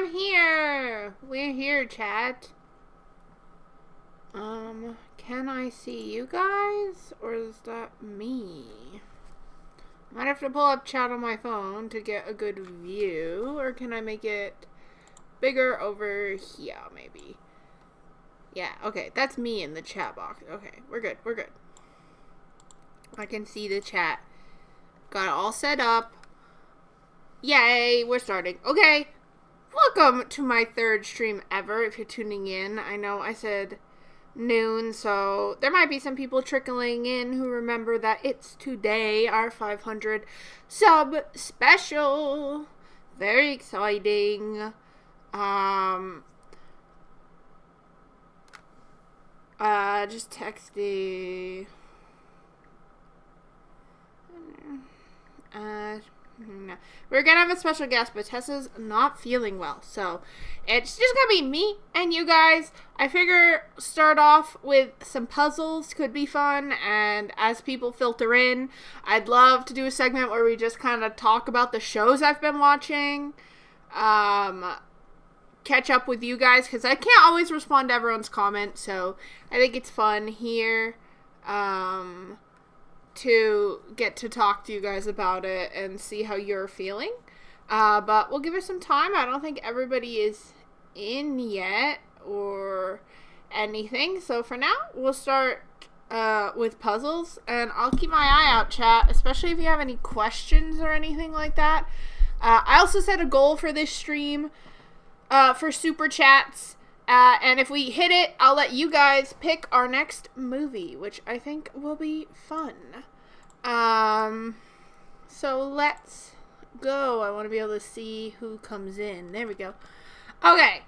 I'm here. We're here, chat. Can I see you guys? Or is that me? Might have to pull up chat on my phone to get a good view. Or can I make it bigger over here, maybe? Yeah, okay. That's me in the chat box. Okay, we're good. We're good. I can see the chat. Got it all set up. Yay, we're starting. Okay. Welcome to my third stream ever, if you're tuning in. I know I said noon, so there might be some people trickling in who remember that it's today, our 500 sub special. Very exciting. Just texting. No. We're gonna have a special guest, but Tessa's not feeling well, so it's just gonna be me and you guys. I figure start off with some puzzles, could be fun, and as people filter in, I'd love to do a segment where we just kind of talk about the shows I've been watching, catch up with you guys, because I can't always respond to everyone's comments, so I think it's fun here, to get to talk to you guys about it and see how you're feeling. But we'll give it some time. I don't think everybody is in yet or anything. So for now, we'll start with puzzles. And I'll keep my eye out, chat, especially if you have any questions or anything like that. I also set a goal for this stream for super chats. And if we hit it, I'll let you guys pick our next movie, which I think will be fun. So let's go. I want to be able to see who comes in. There we go. Okay.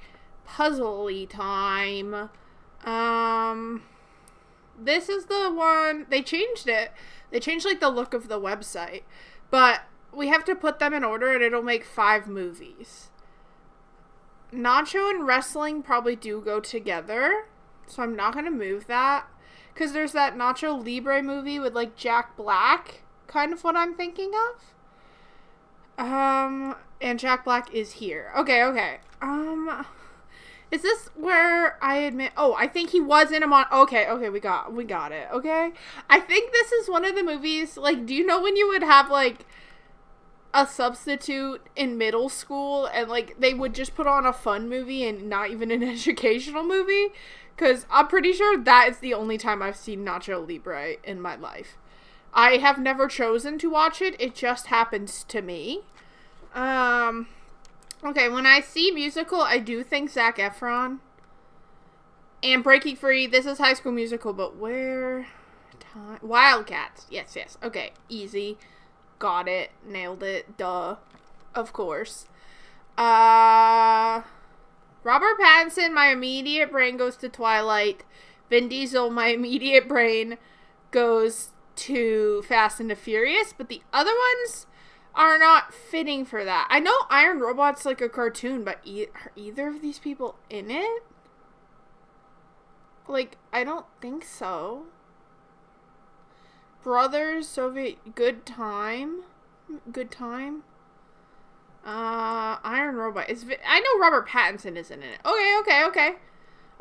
Puzzle-y time. This is the one, they changed it. They changed, like, the look of the website. But we have to put them in order, and it'll make 5 movies. Nacho and wrestling probably do go together, so I'm not going to move that, because there's that Nacho Libre movie with, like, Jack Black, kind of what I'm thinking of. And Jack Black is here. Okay. Is this where I admit, I think he was in a okay, we got it, okay? I think this is one of the movies, like, do you know when you would have, like, a substitute in middle school and like they would just put on a fun movie and not even an educational movie? Because I'm pretty sure that is the only time I've seen Nacho Libre in my life. I have never chosen to watch it. It just happens to me. Okay, when I see musical, I do think Zac Efron. And Breaking Free. This is High School Musical, but where? Wildcats. Yes. Okay, easy. Got it. Nailed it. Duh. Of course. Robert Pattinson, my immediate brain goes to Twilight. Vin Diesel, my immediate brain goes to Fast and the Furious. But the other ones are not fitting for that. I know Iron Robot's like a cartoon, but are either of these people in it? Like, I don't think so. Brothers, Soviet, Good Time. Iron Robot. I know Robert Pattinson isn't in it. Okay.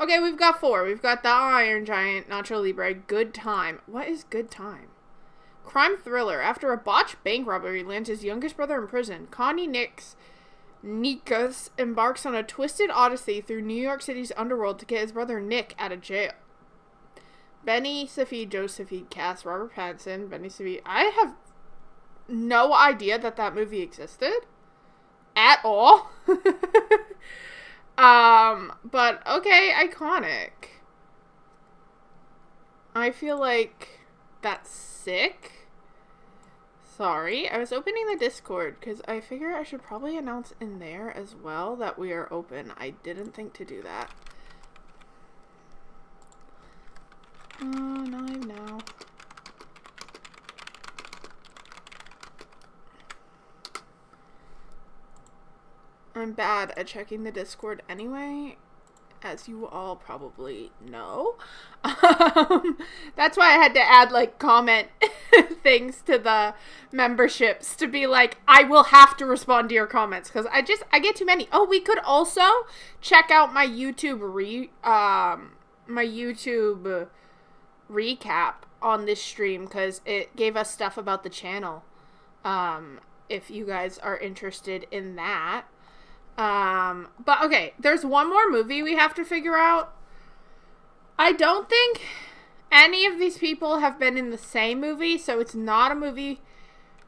Okay, we've got 4. We've got the Iron Giant, Nacho Libre, Good Time. What is Good Time? Crime thriller. After a botched bank robbery lands his youngest brother in prison, Connie Nikas embarks on a twisted odyssey through New York City's underworld to get his brother Nick out of jail. Benny Safdie, Josephine cast, Robert Pattinson, Benny Safdie. I have no idea that movie existed at all. But okay, iconic. I feel like that's sick. Sorry, I was opening the Discord because I figure I should probably announce in there as well that we are open. I didn't think to do that. Now. I'm bad at checking the Discord anyway, as you all probably know. That's why I had to add, like, comment things to the memberships to be like, I will have to respond to your comments because I get too many. Oh, we could also check out my YouTube recap on this stream because it gave us stuff about the channel. If you guys are interested in that. But okay, there's one more movie we have to figure out. I don't think any of these people have been in the same movie, so it's not a movie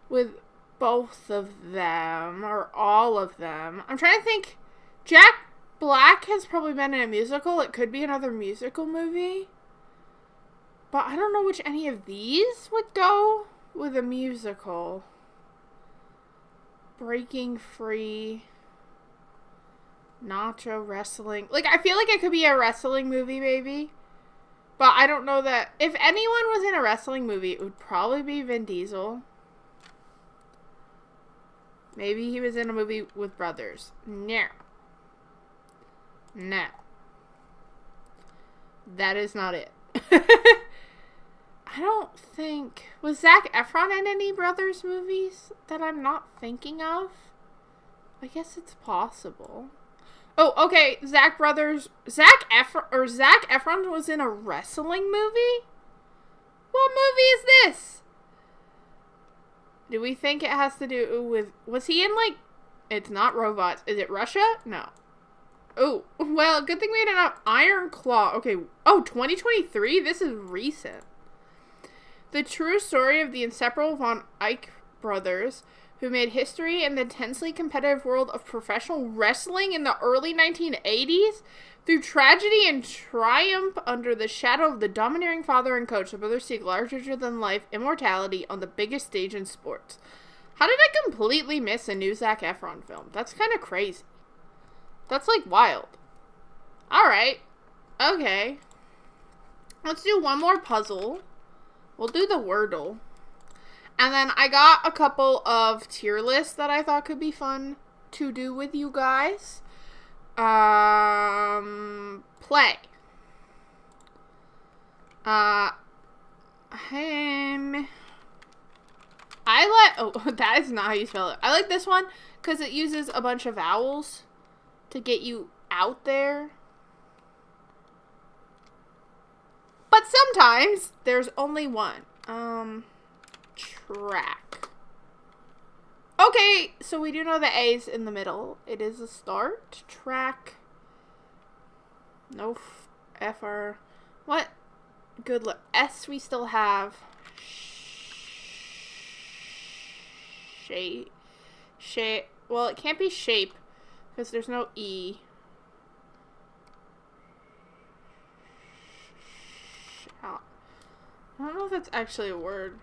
with both of them or all of them. I'm trying to think. Jack Black has probably been in a musical. It could be another musical movie. But I don't know which any of these would go with a musical. Breaking Free. Nacho Wrestling. Like, I feel like it could be a wrestling movie, maybe. But I don't know that... If anyone was in a wrestling movie, it would probably be Vin Diesel. Maybe he was in a movie with brothers. No. No. That is not it. I don't think... Was Zac Efron in any brothers movies that I'm not thinking of? I guess it's possible. Oh, okay. Zac Efron was in a wrestling movie? What movie is this? Do we think it has to do with... Was he in, like... It's not robots. Is it Russia? No. Oh, well, good thing we had enough Iron Claw. Okay. Oh, 2023? This is recent. The true story of the inseparable Von Eyck brothers, who made history in the intensely competitive world of professional wrestling in the early 1980s. Through tragedy and triumph under the shadow of the domineering father and coach, the brothers seek larger-than-life immortality on the biggest stage in sports. How did I completely miss a new Zac Efron film? That's kind of crazy. That's, like, wild. Alright. Okay. Let's do one more puzzle. We'll do the Wordle. And then I got a couple of tier lists that I thought could be fun to do with you guys. Play. Oh, that is not how you spell it. I like this one because it uses a bunch of vowels to get you out there. But sometimes there's only one. Track. Okay, so we do know the A's in the middle. It is a start. Track. No F-R. What? Good luck. S we still have. Shape. Shape. Well, it can't be shape because there's no E. I don't know if that's actually a word.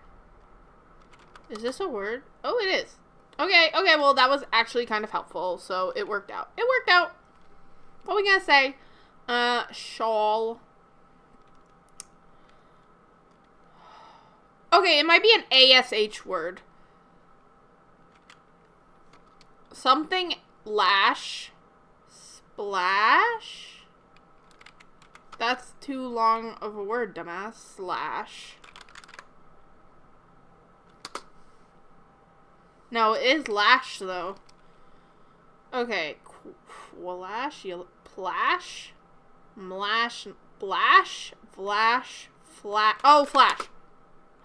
Is this a word? Oh, it is. Okay, well, that was actually kind of helpful, so it worked out. It worked out. What are we gonna say? Shawl. Okay, it might be an ASH word. Something lash. Splash? That's too long of a word, dumbass. Slash. No, it is lash, though. Okay. Wallash? Plash? Mlash? Blash? Flash? Flash? Oh, flash.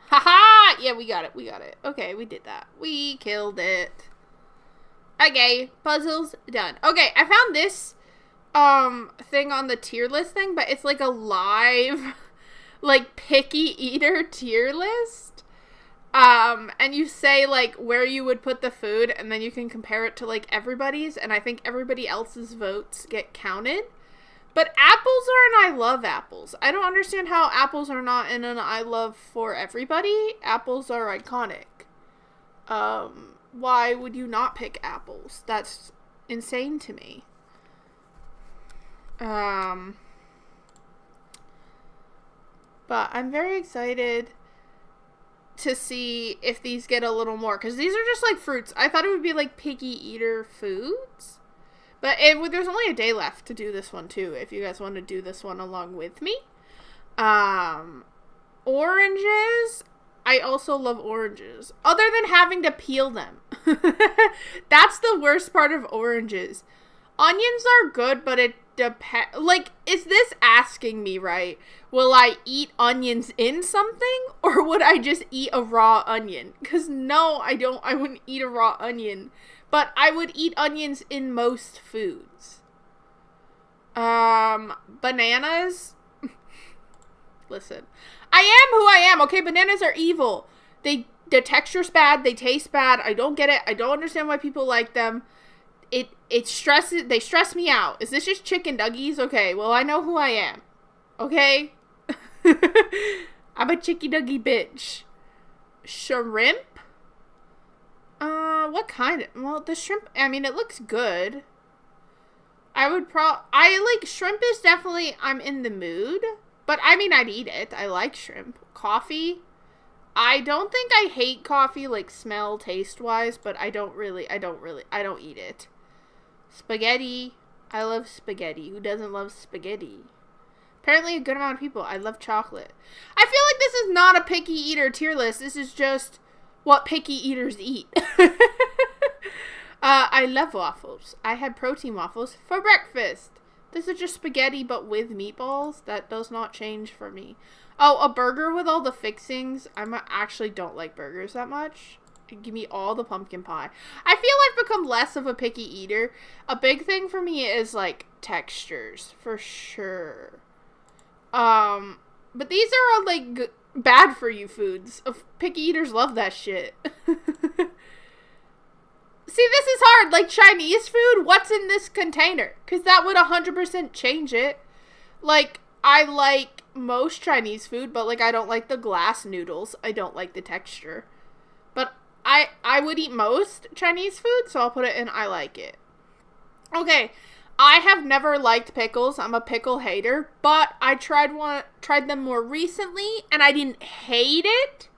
Haha! Yeah, we got it. We got it. Okay, we did that. We killed it. Okay, puzzles done. Okay, I found this thing on the tier list thing, but it's like a live like picky eater tier list. And you say like where you would put the food and then you can compare it to like everybody's, and I think everybody else's votes get counted. But apples are an I love apples. I don't understand how apples are not in an I love for everybody. Apples are iconic. Why would you not pick apples? That's insane to me. But I'm very excited to see if these get a little more, because these are just like fruits. I thought it would be like piggy eater foods, but there's only a day left to do this one too, if you guys want to do this one along with me. Oranges, I also love oranges. Other than having to peel them. That's the worst part of oranges. Onions are good, but it depends. Like, is this asking me, right? Will I eat onions in something? Or would I just eat a raw onion? Because no, I wouldn't eat a raw onion. But I would eat onions in most foods. Bananas. Listen. I am who I am, okay? Bananas are evil. The texture's bad. They taste bad. I don't get it. I don't understand why people like them. They stress me out. Is this just chicken nuggies? Okay, well, I know who I am. Okay? I'm a chicky nuggy bitch. Shrimp? What kind of... Well, the shrimp... I mean, it looks good. Shrimp is definitely... I'm in the mood. But, I mean, I'd eat it. I like shrimp. Coffee? I don't think I hate coffee, like, smell, taste-wise, but I don't eat it. Spaghetti. I love spaghetti. Who doesn't love spaghetti? Apparently a good amount of people. I love chocolate. I feel like this is not a picky eater tier list. This is just what picky eaters eat. I love waffles. I had protein waffles for breakfast. This is just spaghetti but with meatballs. That does not change for me. Oh, a burger with all the fixings. I actually don't like burgers that much. Give me all the pumpkin pie. I feel I've become less of a picky eater. A big thing for me is, like, textures. For sure. But these are all, like, bad for you foods. Picky eaters love that shit. See, this is hard. Like, Chinese food, what's in this container? Because that would 100% change it. Like, I like most Chinese food, but, like, I don't like the glass noodles. I don't like the texture. But I would eat most Chinese food, so I'll put it in I like it. Okay, I have never liked pickles. I'm a pickle hater, but I tried them more recently, and I didn't hate it.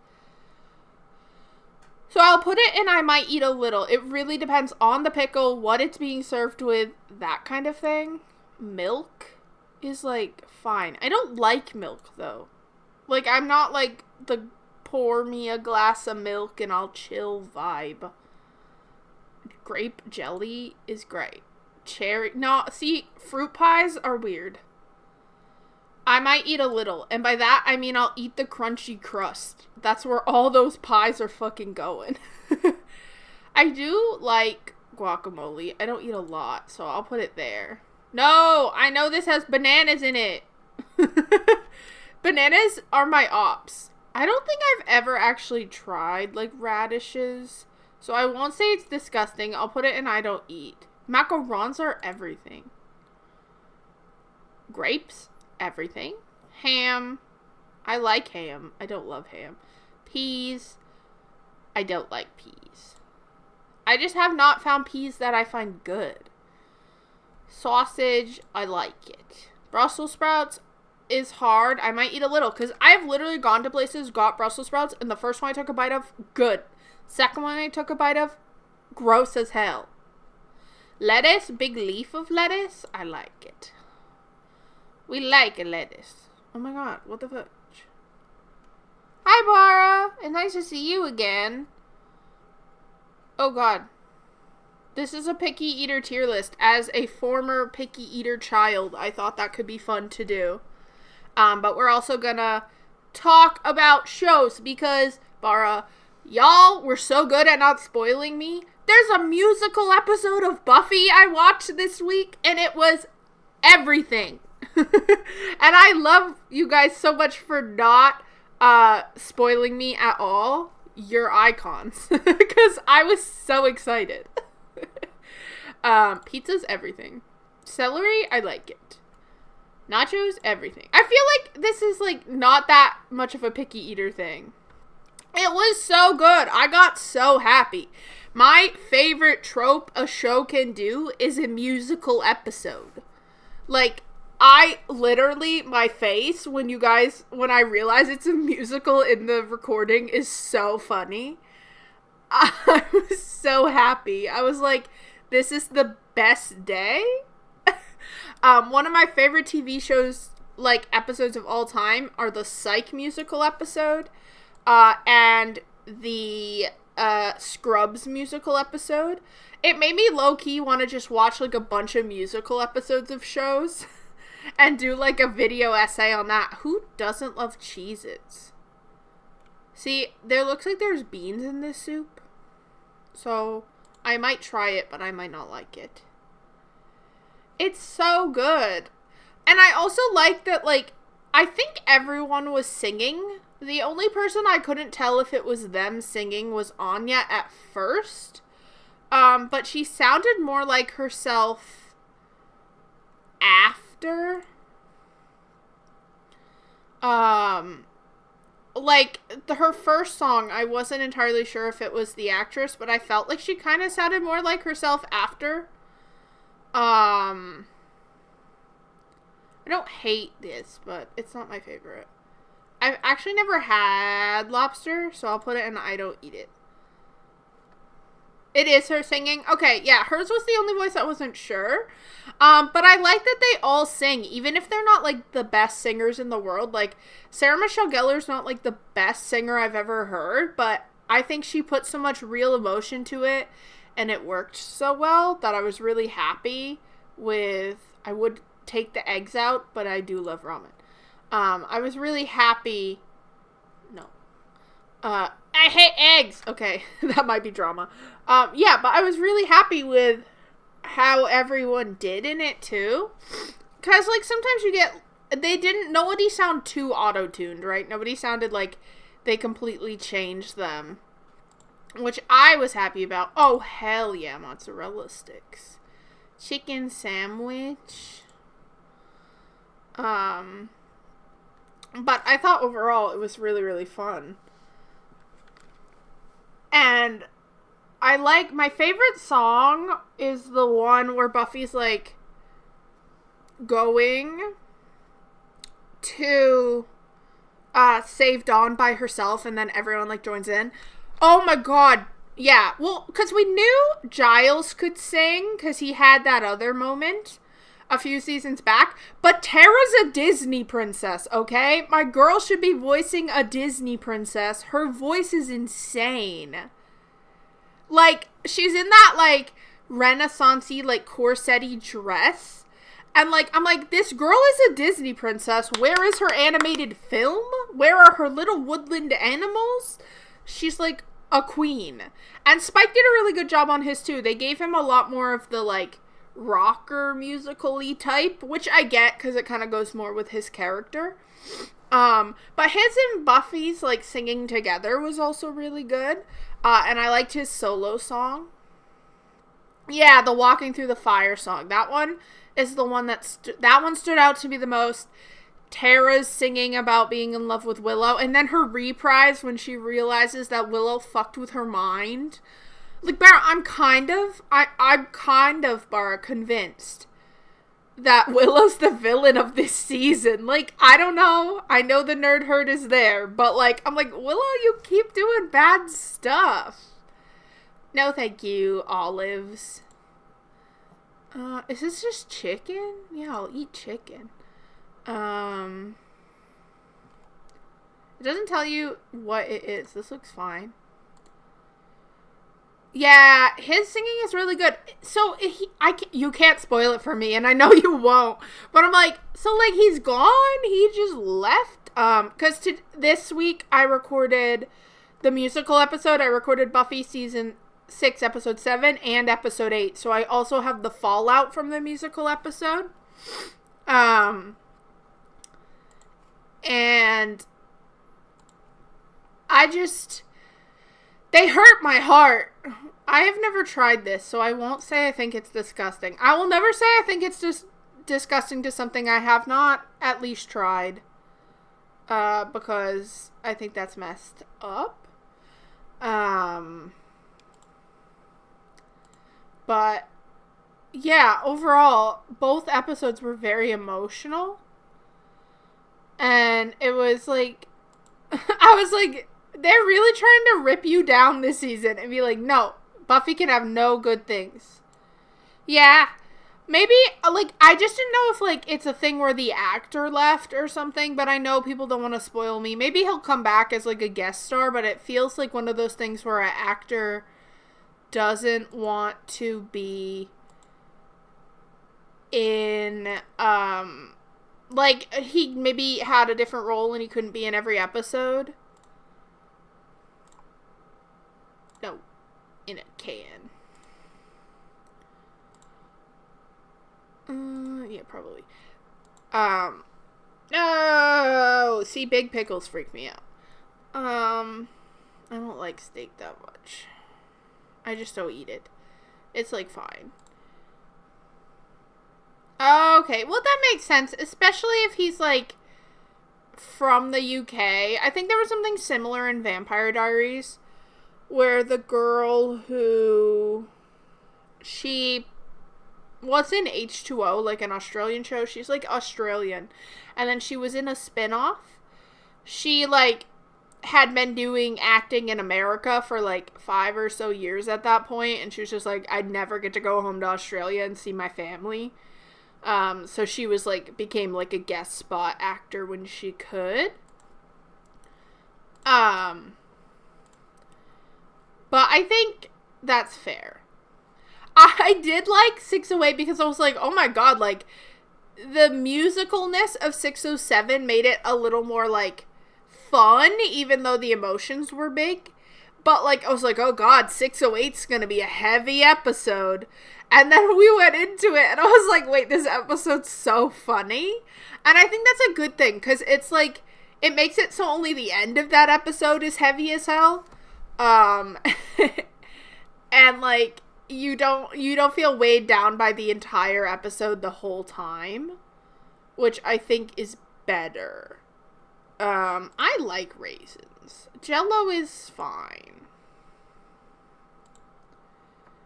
So I'll put it in I might eat a little. It really depends on the pickle, what it's being served with, that kind of thing. Milk is, like, fine. I don't like milk, though. Like, I'm not, like, the pour me a glass of milk and I'll chill vibe. Grape jelly is great. Cherry... No, see, fruit pies are weird. I might eat a little, and by that, I mean I'll eat the crunchy crust. That's where all those pies are fucking going. I do like guacamole. I don't eat a lot, so I'll put it there. No, I know this has bananas in it. Bananas are my ops. I don't think I've ever actually tried, like, radishes, so I won't say it's disgusting. I'll put it in I don't eat. Macarons are everything. Grapes? Everything. Ham. I like ham. I don't love ham. Peas. I don't like peas. I just have not found peas that I find good. Sausage. I like it. Brussels sprouts is hard. I might eat a little because I've literally gone to places, got Brussels sprouts, and the first one I took a bite of, good. Second one I took a bite of, gross as hell. Lettuce. Big leaf of lettuce. I like it. We like a lettuce. Oh my god, what the fuck? Hi, Bara. It's nice to see you again. Oh god. This is a picky eater tier list. As a former picky eater child, I thought that could be fun to do. But we're also gonna talk about shows because, Bara, y'all were so good at not spoiling me. There's a musical episode of Buffy I watched this week, and it was everything. And I love you guys so much for not spoiling me at all. You're icons. Because I was so excited. Pizza's everything. Celery, I like it. Nachos, everything. I feel like this is, like, not that much of a picky eater thing. It was so good. I got so happy. My favorite trope a show can do is a musical episode. Like, I literally, my face when I realize it's a musical in the recording is so funny. I was so happy. I was like, this is the best day. One of my favorite TV shows, like, episodes of all time are the Psych musical episode. and the Scrubs musical episode. It made me low-key want to just watch, like, a bunch of musical episodes of shows and do, like, a video essay on that. Who doesn't love Cheez-Its? See, there looks like there's beans in this soup. So, I might try it, but I might not like it. It's so good. And I also like that, like, I think everyone was singing. The only person I couldn't tell if it was them singing was Anya at first. But she sounded more like herself after. Like, her first song, I wasn't entirely sure if it was the actress, but I felt like she kind of sounded more like herself after. I don't hate this, but it's not my favorite. I've actually never had lobster, so I'll put it in I don't eat it. It is her singing. Okay, yeah, hers was the only voice I wasn't sure. But I like that they all sing, even if they're not, like, the best singers in the world. Like, Sarah Michelle Gellar's not, like, the best singer I've ever heard, but I think she put so much real emotion to it, and it worked so well that I was really happy with... I would take the eggs out, but I do love ramen. I was really happy... No. I hate eggs! Okay, that might be drama. Yeah, but I was really happy with how everyone did in it, too. Because, like, sometimes you get... Nobody sound too auto-tuned, right? Nobody sounded like they completely changed them. Which I was happy about. Oh, hell yeah, mozzarella sticks. Chicken sandwich. But I thought overall it was really, really fun. And I like, my favorite song is the one where Buffy's, like, going to save Dawn by herself, and then everyone, like, joins in. Oh my god. Yeah. Well, because we knew Giles could sing, because he had that other moment a few seasons back. But Tara's a Disney princess, okay? My girl should be voicing a Disney princess. Her voice is insane. Like, she's in that, like, Renaissance-y, like, corset-y dress. And, like, I'm like, this girl is a Disney princess. Where is her animated film? Where are her little woodland animals? She's, like, a queen. And Spike did a really good job on his, too. They gave him a lot more of the, like, rocker musical-y type, which I get, because it kind of goes more with his character. But his and Buffy's, like, singing together was also really good. And I liked his solo song. Yeah, the Walking Through the Fire song. That one is the one that stood out to me the most. Tara's singing about being in love with Willow, and then her reprise when she realizes that Willow fucked with her mind. Like, Barra, I'm kind of, Barra, convinced that Willow's the villain of this season. Like, I don't know. I know the nerd herd is there, but, like, I'm like, Willow, you keep doing bad stuff. No, thank you, olives. Is this just chicken? Yeah, I'll eat chicken. It doesn't tell you what it is. This looks fine. Yeah, his singing is really good. So, you can't spoil it for me, and I know you won't. But I'm like, so, like, he's gone? He just left? Because this week I recorded the musical episode. I recorded Buffy season 6, episode 7, and episode 8. So I also have the fallout from the musical episode. And they hurt my heart. I have never tried this, so I won't say I think it's disgusting. I will never say I think it's just disgusting to something I have not at least tried. Because I think that's messed up. But yeah, overall, both episodes were very emotional. And it was like, I was like, they're really trying to rip you down this season and be like, no, Buffy can have no good things. Yeah, Maybe, like, I just didn't know if, like, it's a thing where the actor left or something, but I know people don't want to spoil me. Maybe he'll come back as, like, a guest star, but it feels like one of those things where an actor doesn't want to be in, like, he maybe had a different role and he couldn't be in every episode. No, in a can. Yeah, probably. No! See, big pickles freak me out. I don't like steak that much. I just don't eat it. It's, like, fine. Okay, well, that makes sense, especially if he's, like, from the UK. I think there was something similar in Vampire Diaries, where the girl who... she was in H2O, like an Australian show. She's, like, Australian. And then she was in a spin-off. She, like, had been doing acting in America for, like, 5 or so years at that point. And she was just like, I'd never get to go home to Australia and see my family. So she was, like, became, like, a guest spot actor when she could. But I think that's fair. I did like 608 because I was like, oh my god, like, the musicalness of 607 made it a little more, like, fun, even though the emotions were big. But, like, I was like, oh god, 608's gonna be a heavy episode. And then we went into it, and I was like, wait, this episode's so funny. And I think that's a good thing, because it's, like, it makes it so only the end of that episode is heavy as hell. And, like, you don't feel weighed down by the entire episode the whole time, which I think is better. I like raisins. Jell-O is fine.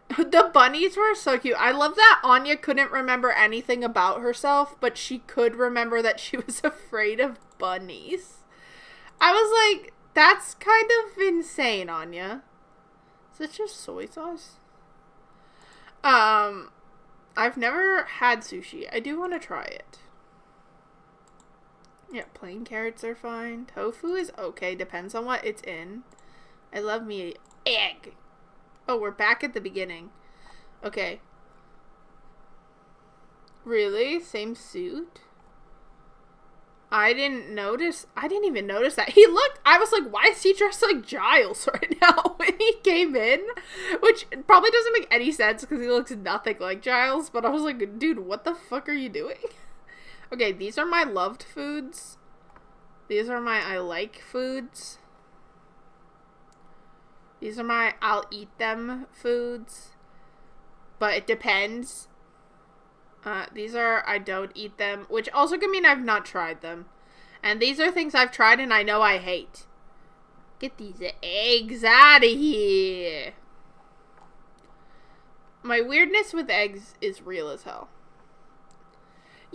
The bunnies were so cute. I love that Anya couldn't remember anything about herself, but she could remember that she was afraid of bunnies. I was like, that's kind of insane, Anya. Is it just soy sauce? I've never had sushi. I do want to try it. Yeah, plain carrots are fine. Tofu is okay. Depends on what it's in. I love me egg. Oh, we're back at the beginning. Okay. Really? Same suit? I didn't even notice that. I was like, why is he dressed like Giles right now when he came in? Which probably doesn't make any sense because he looks nothing like Giles, but I was like, dude, what the fuck are you doing? Okay, these are my loved foods. These are my I like foods. These are my I'll eat them foods. But it depends. These are I don't eat them, which also could mean I've not tried them. And these are things I've tried and I know I hate. Get these eggs out of here. My weirdness with eggs is real as hell.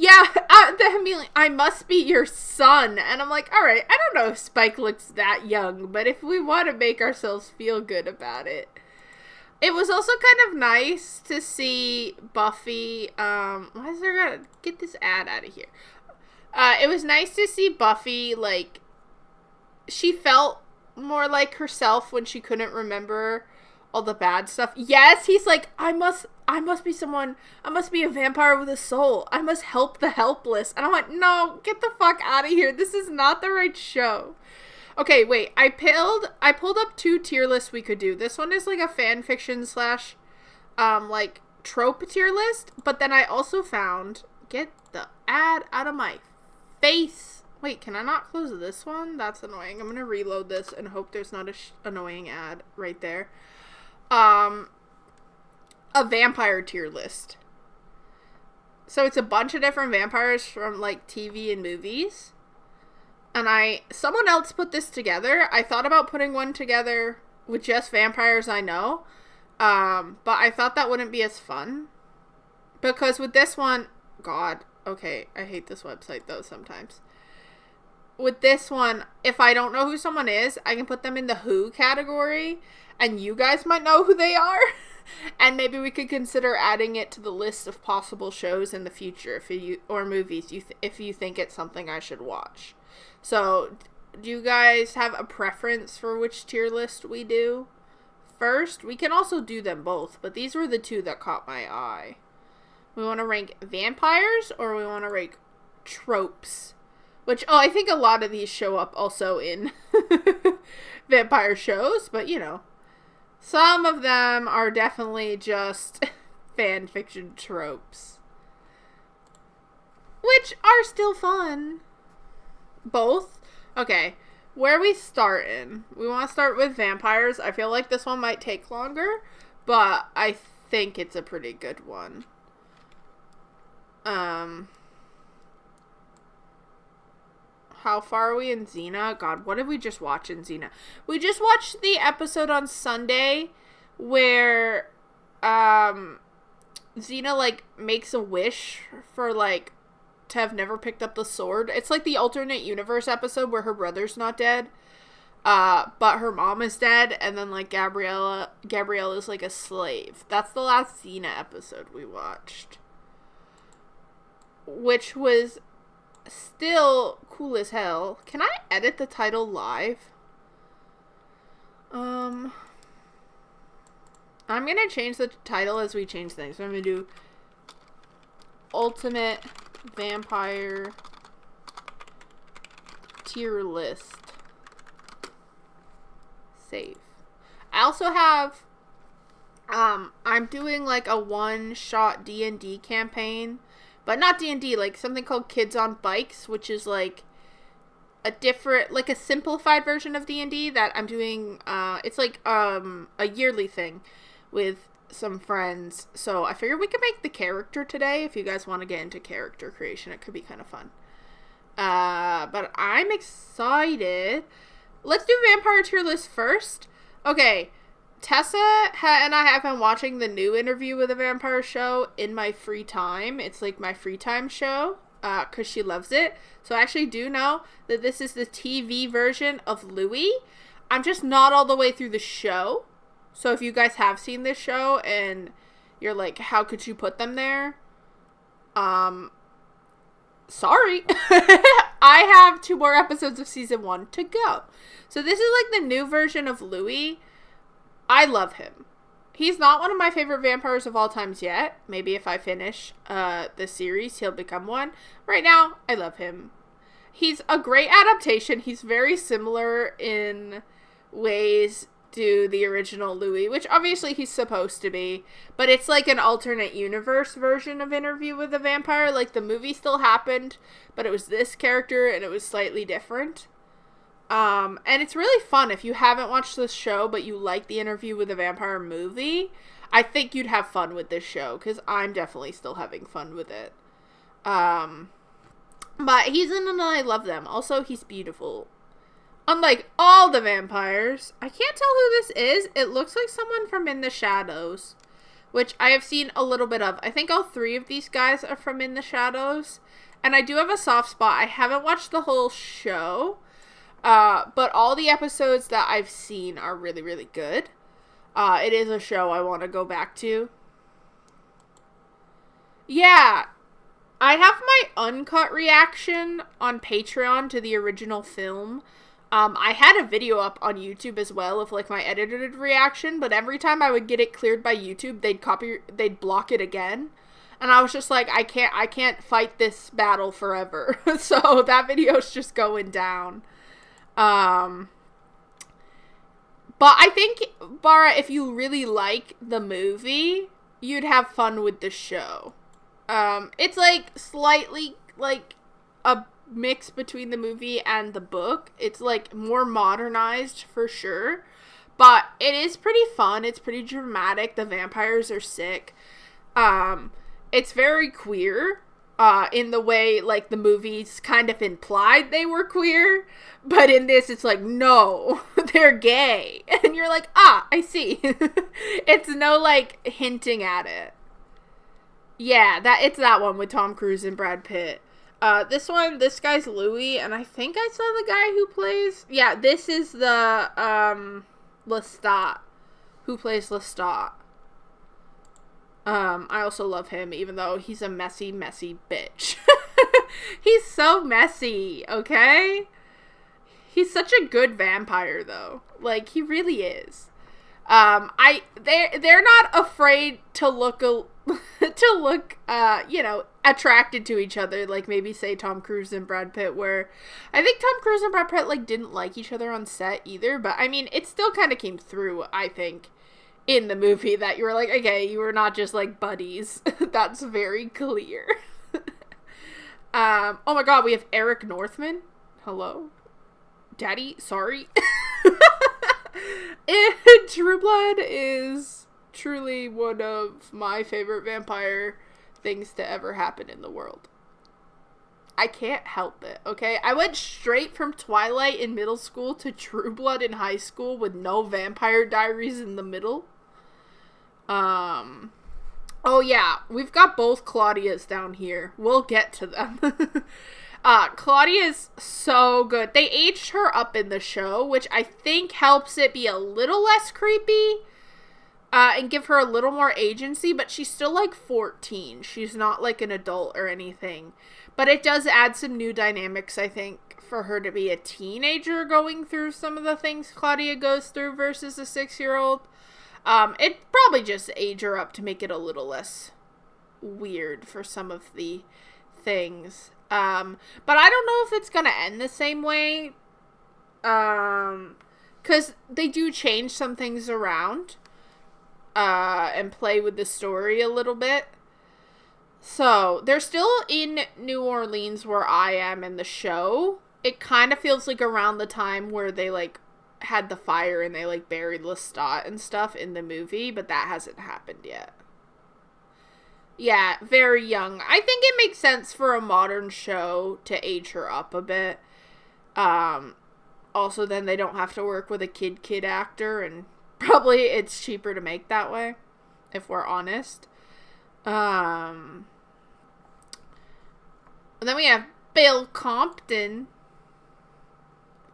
Yeah, I must be your son. And I'm like, alright, I don't know if Spike looks that young, but if we want to make ourselves feel good about it. It was also kind of nice to see Buffy, why is there gonna get this ad out of here? It was nice to see Buffy, like, she felt more like herself when she couldn't remember all the bad stuff. Yes, he's like, I must be a vampire with a soul. I must help the helpless. And I'm like, no, get the fuck out of here. This is not the right show. Okay, wait, I pulled up 2 tier lists we could do. This one is like a fan fiction / like trope tier list, but then I also found, get the ad out of my face. Wait, can I not close this one? That's annoying. I'm gonna reload this and hope there's not a annoying ad right there. A vampire tier list. So it's a bunch of different vampires from like TV and movies. And someone else put this together. I thought about putting one together with just vampires I know. But I thought that wouldn't be as fun. Because with this one, God, okay, I hate this website though sometimes. with this one, if I don't know who someone is, I can put them in the who category, and you guys might know who they are. And maybe we could consider adding it to the list of possible shows in the future, or movies, if you think it's something I should watch. So, do you guys have a preference for which tier list we do first? We can also do them both, but these were the two that caught my eye. We want to rank vampires, or we want to rank tropes? Which, I think a lot of these show up also in vampire shows, but you know. Some of them are definitely just fan fiction tropes. Which are still fun. Both? Okay. Where are we starting? We want to start with vampires. I feel like this one might take longer, but I think it's a pretty good one. How far are we in Xena? God, what did we just watch in Xena? We just watched the episode on Sunday where Xena, like, makes a wish for, like, to have never picked up the sword. It's like the alternate universe episode where her brother's not dead, but her mom is dead, and then, like, Gabrielle is, like, a slave. That's the last Xena episode we watched. Which was still cool as hell. Can I edit the title live? I'm gonna change the title as we change things. So I'm gonna do Ultimate Vampire Tier List. Save. I also have I'm doing like a one-shot D&D campaign. But not D&D, like something called Kids on Bikes, which is like a different, like a simplified version of D&D that I'm doing. It's like a yearly thing with some friends. So I figured we could make the character today. If you guys want to get into character creation, it could be kind of fun. But I'm excited. Let's do Vampire Tier List first. Okay. Tessa and I have been watching the new Interview with a Vampire show in my free time. It's like my free time show, because she loves it. So I actually do know that this is the TV version of Louis. I'm just not all the way through the show. So if you guys have seen this show and you're like, how could you put them there? Sorry. I have 2 more episodes of season 1 to go. So this is like the new version of Louis. I love him. He's not one of my favorite vampires of all times yet. Maybe if I finish the series, he'll become one. Right now, I love him. He's a great adaptation. He's very similar in ways to the original Louis, which obviously he's supposed to be. But it's like an alternate universe version of Interview with a Vampire. Like the movie still happened, but it was this character and it was slightly different. And it's really fun. If you haven't watched this show, but you like the Interview with a Vampire movie, I think you'd have fun with this show, because I'm definitely still having fun with it. But he's in and I love them. Also, he's beautiful. Unlike all the vampires, I can't tell who this is. It looks like someone from In the Shadows, which I have seen a little bit of. I think all 3 of these guys are from In the Shadows. And I do have a soft spot. I haven't watched the whole show. But all the episodes that I've seen are really, really good. It is a show I want to go back to. Yeah, I have my uncut reaction on Patreon to the original film. I had a video up on YouTube as well of like my edited reaction, but every time I would get it cleared by YouTube, they'd block it again. And I was just like, I can't fight this battle forever. So that video's just going down. But I think, Bara, if you really like the movie, you'd have fun with the show. It's like slightly like a mix between the movie and the book. It's like more modernized for sure, but it is pretty fun. It's pretty dramatic. The vampires are sick. It's very queer. In the way, like, the movies kind of implied they were queer. But in this, it's like, no, they're gay. And you're like, I see. It's no, like, hinting at it. Yeah, it's that one with Tom Cruise and Brad Pitt. This guy's Louis, and I think I saw the guy who plays... Yeah, this is the, Lestat, who plays Lestat. I also love him, even though he's a messy, messy bitch. He's so messy, okay? He's such a good vampire, though. Like, he really is. They're not afraid to look, attracted to each other, like maybe say Tom Cruise and Brad Pitt, where I think Tom Cruise and Brad Pitt, like, didn't like each other on set either, but I mean, it still kind of came through, I think, in the movie that you were like, okay, you were not just, like, buddies. That's very clear. Oh my god, we have Eric Northman. Hello? Daddy? Sorry. True Blood is truly one of my favorite vampire things to ever happen in the world. I can't help it, okay? I went straight from Twilight in middle school to True Blood in high school with no Vampire Diaries in the middle. Oh yeah, we've got both Claudias down here. We'll get to them. Claudia is so good. They aged her up in the show, which I think helps it be a little less creepy, and give her a little more agency, but she's still like 14. She's not like an adult or anything. But it does add some new dynamics, I think, for her to be a teenager going through some of the things Claudia goes through versus a 6-year-old. It probably just age her up to make it a little less weird for some of the things. But I don't know if it's gonna end the same way. 'Cause they do change some things around. And play with the story a little bit. So, they're still in New Orleans where I am in the show. It kind of feels like around the time where they, like, had the fire and they, like, buried Lestat and stuff in the movie, but that hasn't happened yet. Yeah, very young. I think it makes sense for a modern show to age her up a bit. Also, then they don't have to work with a kid actor, and probably it's cheaper to make that way, if we're honest. And then we have Bill Compton.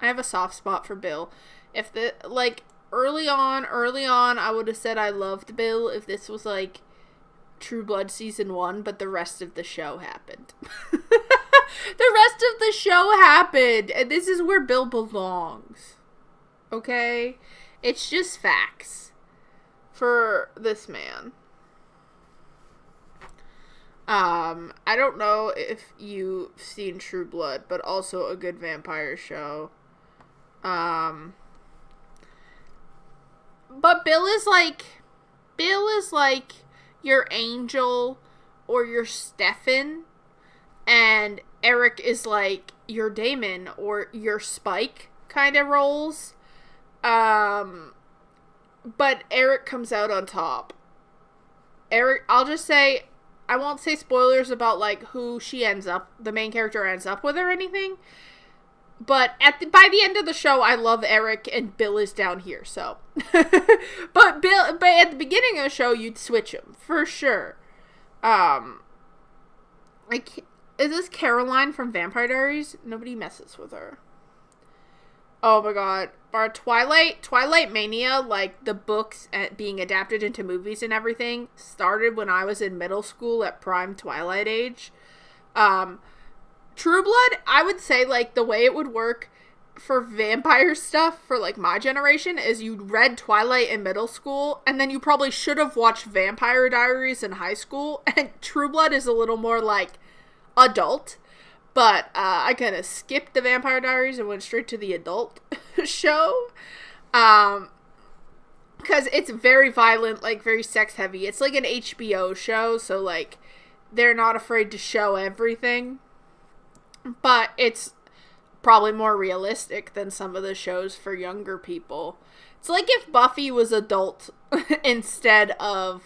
I have a soft spot for Bill. If the, like, early on, I would have said I loved Bill if this was, like, True Blood season 1, but the rest of the show happened. The rest of the show happened, and this is where Bill belongs. Okay? It's just facts for this man. I don't know if you've seen True Blood, but also a good vampire show. But Bill is like your Angel or your Stefan, and Eric is like your Damon or your Spike kind of roles. But Eric comes out on top. I'll just say, I won't say spoilers about, like, who the main character ends up with or anything. But by the end of the show, I love Eric and Bill is down here, so. but at the beginning of the show, you'd switch him, for sure. Is this Caroline from Vampire Diaries? Nobody messes with her. Oh my god. Our Twilight Mania, like, the books being adapted into movies and everything, started when I was in middle school at prime Twilight age. True Blood, I would say, like, the way it would work for vampire stuff for, like, my generation is you read Twilight in middle school, and then you probably should have watched Vampire Diaries in high school, and True Blood is a little more, like, adult. But I kind of skipped the Vampire Diaries and went straight to the adult show. Because it's very violent, like, very sex heavy. It's like an HBO show, so, like, they're not afraid to show everything. But it's probably more realistic than some of the shows for younger people. It's like if Buffy was adult instead of,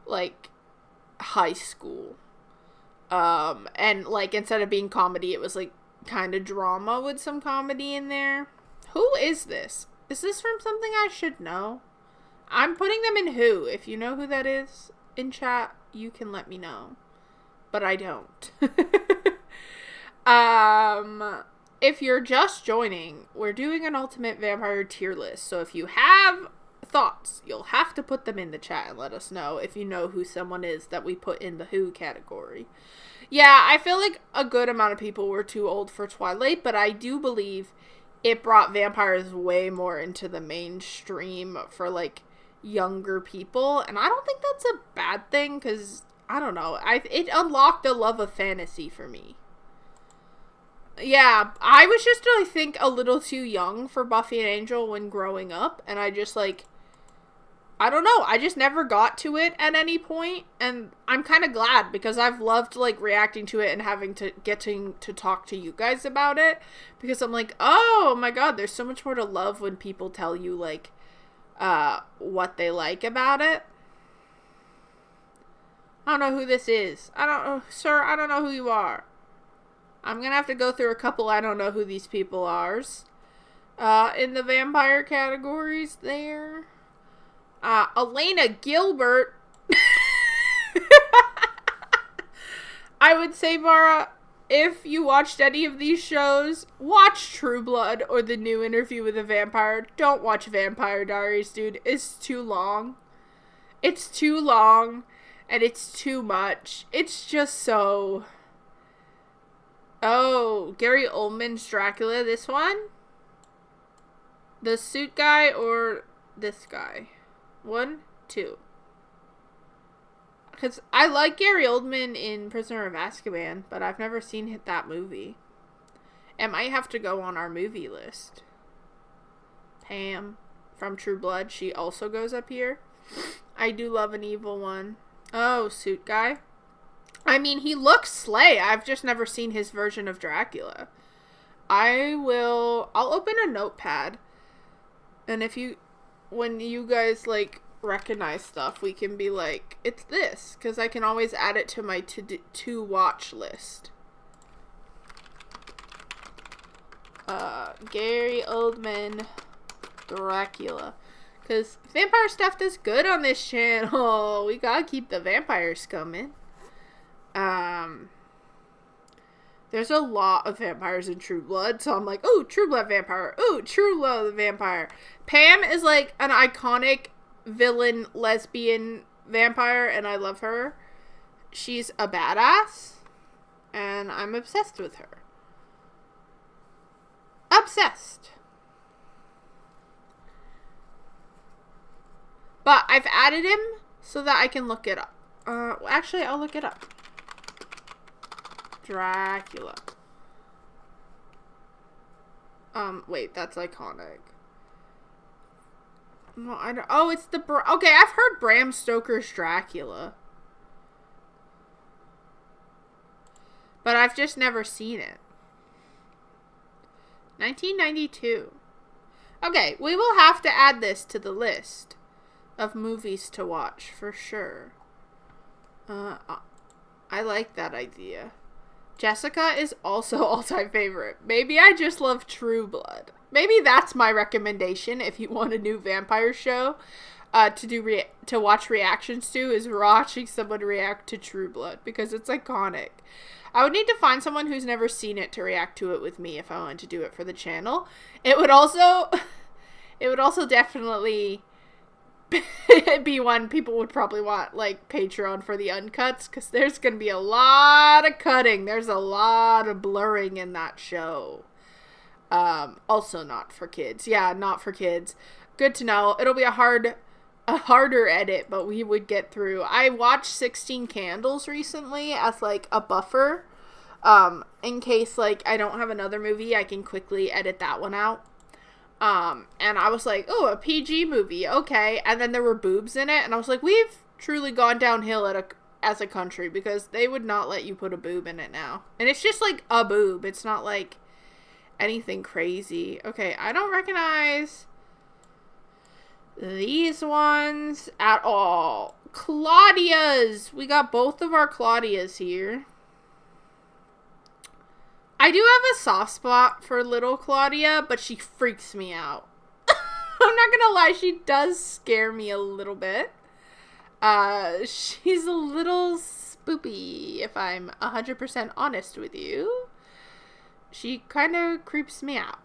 like, high school. And, like, instead of being comedy, it was, like, kind of drama with some comedy in there. Who is this? Is this from something I should know? I'm putting them in who. If you know who that is in chat, you can let me know. But I don't. If you're just joining, we're doing an Ultimate Vampire tier list. So if you have thoughts, you'll have to put them in the chat and let us know if you know who someone is that we put in the who category. Yeah, I feel like a good amount of people were too old for Twilight, but I do believe it brought vampires way more into the mainstream for, like, younger people. And I don't think that's a bad thing, because, I don't know, it unlocked a love of fantasy for me. Yeah, I was just, I think, a little too young for Buffy and Angel when growing up, and I just, like, I don't know, I just never got to it at any point, and I'm kind of glad, because I've loved, like, reacting to it and getting to talk to you guys about it, because I'm like, oh my god, there's so much more to love when people tell you, like, what they like about it. I don't know who this is. I don't know, sir, I don't know who you are. I'm gonna have to go through a couple I don't know who these people are. In the vampire categories there. Elena Gilbert. I would say, Mara, if you watched any of these shows, watch True Blood or The New Interview with a Vampire. Don't watch Vampire Diaries, dude. It's too long. It's too long, and it's too much. It's just so... Oh, Gary Oldman's Dracula, this one? The suit guy or this guy? 1, 2. Because I like Gary Oldman in Prisoner of Azkaban, but I've never seen that movie. It might have to go on our movie list. Pam from True Blood, she also goes up here. I do love an evil one. Oh, suit guy. I mean, he looks slay. I've just never seen his version of Dracula. I'll open a notepad. And when you guys, like, recognize stuff, we can be like, it's this. Because I can always add it to my to-watch list. Gary Oldman, Dracula. Because vampire stuff is good on this channel. We gotta keep the vampires coming. There's a lot of vampires in True Blood, so I'm like, oh, True Blood vampire, oh, True Blood vampire. Pam is like an iconic villain lesbian vampire, and I love her. She's a badass, and I'm obsessed with her. Obsessed. But I've added him so that I can look it up. Actually, I'll look it up. Dracula. Wait, that's iconic. No, I don't. Oh, it's the. Okay, I've heard Bram Stoker's Dracula. But I've just never seen it. 1992. Okay, we will have to add this to the list of movies to watch for sure. I like that idea. Jessica is also all-time favorite. Maybe I just love True Blood. Maybe that's my recommendation if you want a new vampire show to watch reactions to, is watching someone react to True Blood, because it's iconic. I would need to find someone who's never seen it to react to it with me if I wanted to do it for the channel. It would also definitely be one people would probably want, like, Patreon for the uncuts, because there's gonna be a lot of cutting. There's a lot of blurring in that show. Also not for kids. Yeah, not for kids. Good to know. It'll be a harder edit, but we would get through. I watched 16 Candles recently as, like, a buffer. In case, like, I don't have another movie, I can quickly edit that one out. And I was like, oh, a PG movie, okay. And then there were boobs in it, and I was like, we've truly gone downhill as a country, because they would not let you put a boob in it now. And it's just, like, a boob. It's not, like, anything crazy. Okay, I don't recognize these ones at all. Claudia's! We got both of our Claudias here. I do have a soft spot for little Claudia, but she freaks me out. I'm not gonna lie, she does scare me a little bit. She's a little spoopy, if I'm 100% honest with you. She kind of creeps me out.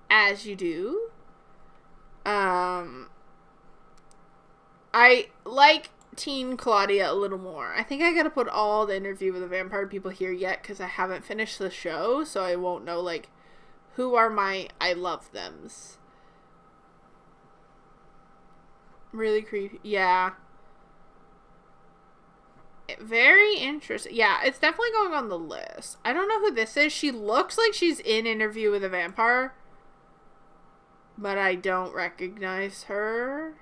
As you do. I like teen Claudia a little more. I think I gotta put all the Interview with the Vampire people here yet, because I haven't finished the show, so I won't know, like, who are my I love thems. Really creepy. Yeah. Very interesting. Yeah, it's definitely going on the list. I don't know who this is. She looks like she's in Interview with a Vampire, but I don't recognize her.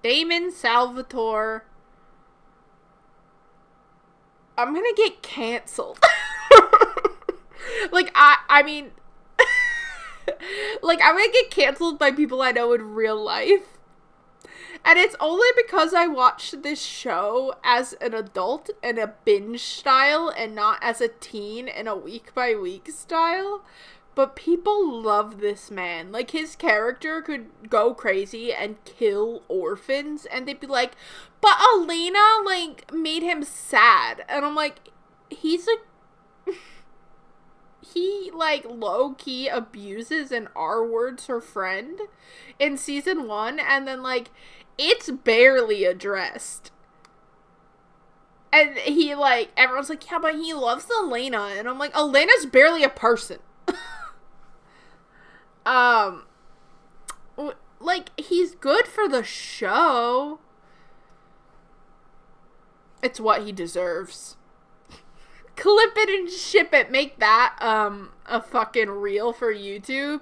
Damon Salvatore. I'm gonna get canceled. Like, I mean, like, I'm gonna get canceled by people I know in real life. And it's only because I watched this show as an adult in a binge style and not as a teen in a week by week style. But people love this man. Like, his character could go crazy and kill orphans, and they'd be like, but Elena, like, made him sad. And I'm like, he, like, low-key abuses and R-words her friend in season 1, and then, like, it's barely addressed. And he, like, everyone's like, yeah, but he loves Elena. And I'm like, Elena's barely a person. Like, he's good for the show. It's what he deserves. Clip it and ship it. Make that, a fucking reel for YouTube.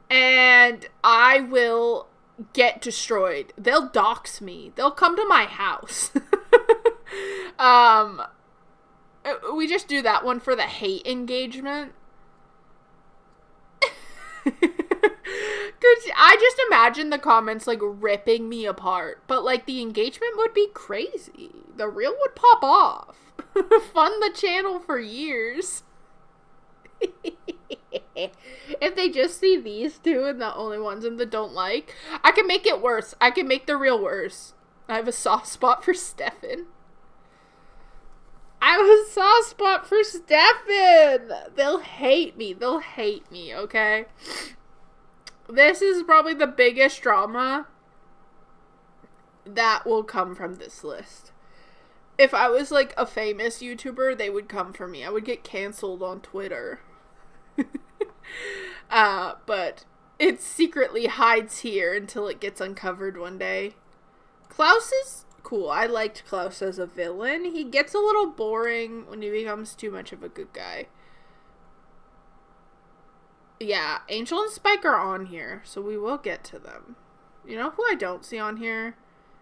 And I will get destroyed. They'll dox me. They'll come to my house. We just do that one for the hate engagement. I just imagine the comments, like, ripping me apart. But, like, the engagement would be crazy. The reel would pop off. Fund the channel for years. If they just see these two and the only ones in the don't like, I can make it worse. I can make the reel worse. I have a soft spot for Stefan. I have a soft spot for Stefan. They'll hate me. They'll hate me, okay? This is probably the biggest drama that will come from this list. If I was, like, a famous YouTuber, they would come for me. I would get canceled on Twitter. But it secretly hides here until it gets uncovered one day. Klaus is cool. I liked Klaus as a villain. He gets a little boring when he becomes too much of a good guy. Yeah, Angel and Spike are on here, so we will get to them. You know who I don't see on here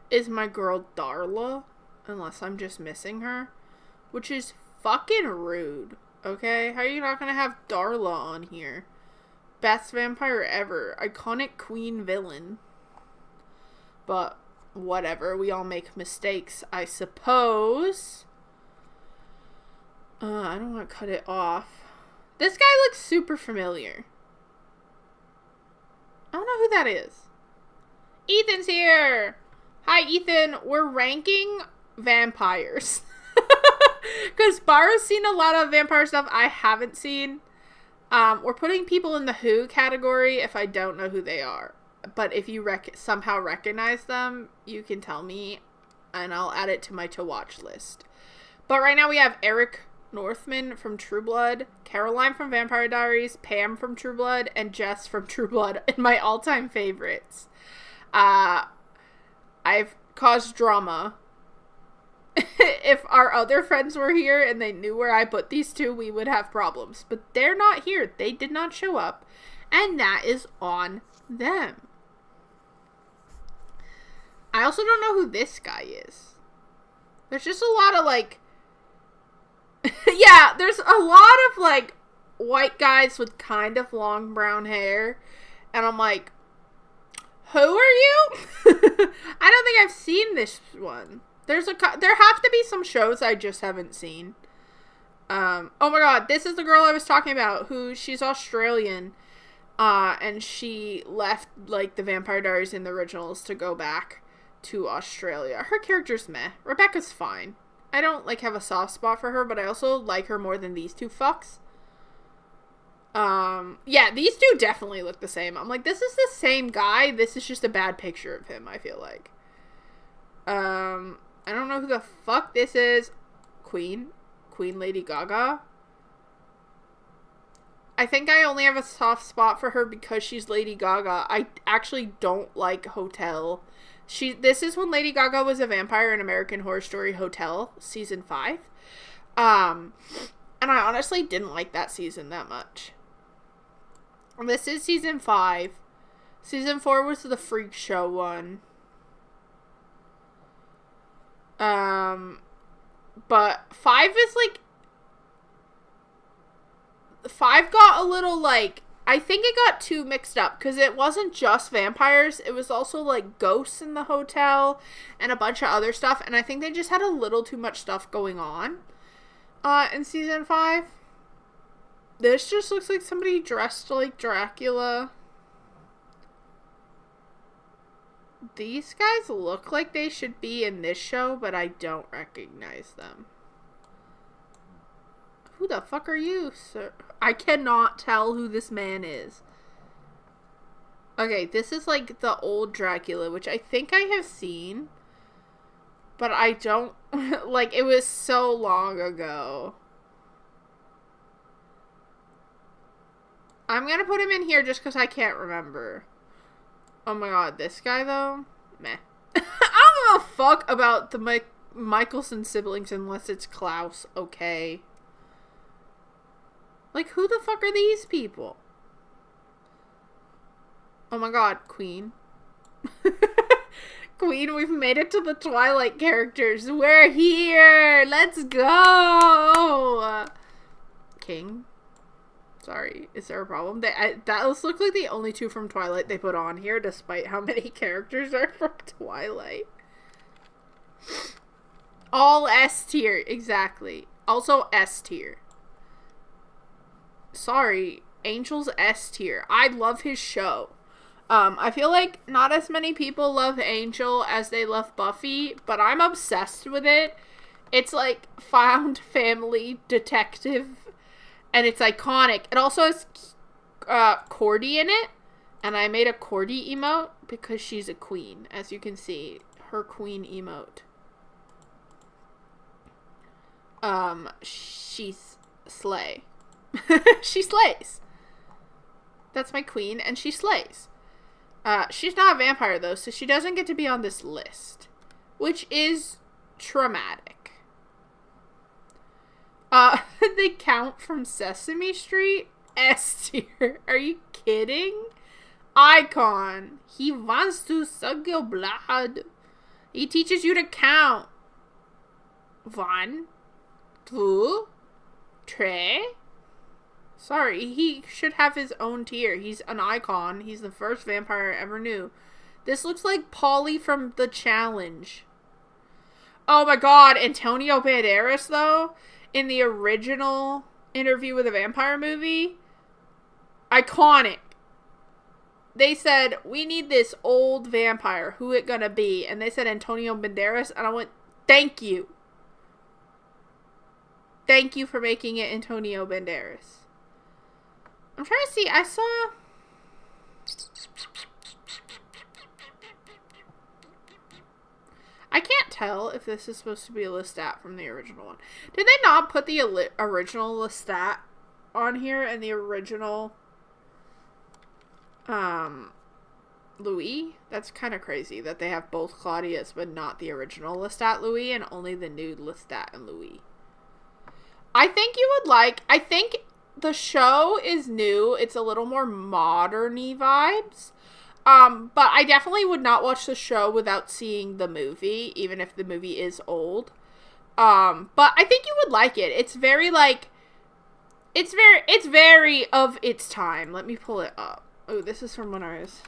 is my girl Darla, unless I'm just missing her, which is fucking rude, okay? How are you not gonna have Darla on here? Best vampire ever. Iconic queen villain. But whatever, we all make mistakes, I suppose. I don't want to cut it off. This guy looks super familiar. I don't know who that is. Ethan's here! Hi, Ethan. We're ranking vampires. Because Bara's seen a lot of vampire stuff I haven't seen. We're putting people in the who category if I don't know who they are. But if you somehow recognize them, you can tell me, and I'll add it to my to-watch list. But right now we have Eric Northman from True Blood, Caroline from Vampire Diaries, Pam from True Blood, and Jess from True Blood, and my all-time favorites. I've caused drama. If our other friends were here and they knew where I put these two, we would have problems. But they're not here. They did not show up, and that is on them. I also don't know who this guy is. There's just a lot of, like, yeah, there's a lot of, like, white guys with kind of long brown hair. And I'm like, who are you? I don't think I've seen this one. There have to be some shows I just haven't seen. Oh my god, this is the girl I was talking about, she's Australian. And she left, like, the Vampire Diaries in the originals to go back to Australia. Her character's meh. Rebecca's fine. I don't, like, have a soft spot for her, but I also like her more than these two fucks. Yeah, these two definitely look the same. I'm like, this is the same guy. This is just a bad picture of him, I feel like. I don't know who the fuck this is. Queen Lady Gaga. I think I only have a soft spot for her because she's Lady Gaga. I actually don't like Hotel. This is when Lady Gaga was a vampire in American Horror Story Hotel, season 5. And I honestly didn't like that season that much. This is season 5. Season 4 was the Freak Show one. But 5 is like... 5 got a little, like... I think it got too mixed up, because it wasn't just vampires. It was also, like, ghosts in the hotel and a bunch of other stuff. And I think they just had a little too much stuff going on in season 5. This just looks like somebody dressed like Dracula. These guys look like they should be in this show, but I don't recognize them. Who the fuck are you, sir? I cannot tell who this man is. Okay, this is like the old Dracula, which I think I have seen. But I don't... like, it was so long ago. I'm gonna put him in here just because I can't remember. Oh my god, this guy though? Meh. I don't give a fuck about the Michelson siblings unless it's Klaus, okay? Like, who the fuck are these people? Oh my god, Queen. Queen, we've made it to the Twilight characters. We're here! Let's go! King? Sorry, is there a problem? Those look like the only two from Twilight they put on here, despite how many characters are from Twilight. All S tier, exactly. Also S tier. Sorry, Angel's S tier. I love his show. I feel like not as many people love Angel as they love Buffy, but I'm obsessed with it. It's like found family detective. And it's iconic. It also has Cordy in it. And I made a Cordy emote because she's a queen. As you can see, her queen emote. She's slay. She slays. That's my queen, and she slays. She's not a vampire, though, so she doesn't get to be on this list. Which is traumatic. They count from Sesame Street? S tier. Are you kidding? Icon. He wants to suck your blood. He teaches you to count. 1, 2, 3. Sorry, he should have his own tier. He's an icon. He's the first vampire I ever knew. This looks like Polly from The Challenge. Oh my god, Antonio Banderas, though? In the original Interview with a Vampire movie, iconic. They said, we need this old vampire. Who it gonna be? And they said Antonio Banderas, and I went, thank you. Thank you for making it Antonio Banderas. I'm trying to see, I saw... I can't tell if this is supposed to be a Lestat from the original one. Did they not put the original Lestat on here and the original Louis? That's kind of crazy that they have both Claudias but not the original Lestat Louis and only the new Lestat and Louis. I think you would like... I think the show is new. It's a little more modern-y vibes. But I definitely would not watch the show without seeing the movie, even if the movie is old. But I think you would like it. It's very, like, it's very of its time. Let me pull it up. Oh, this is from when I was...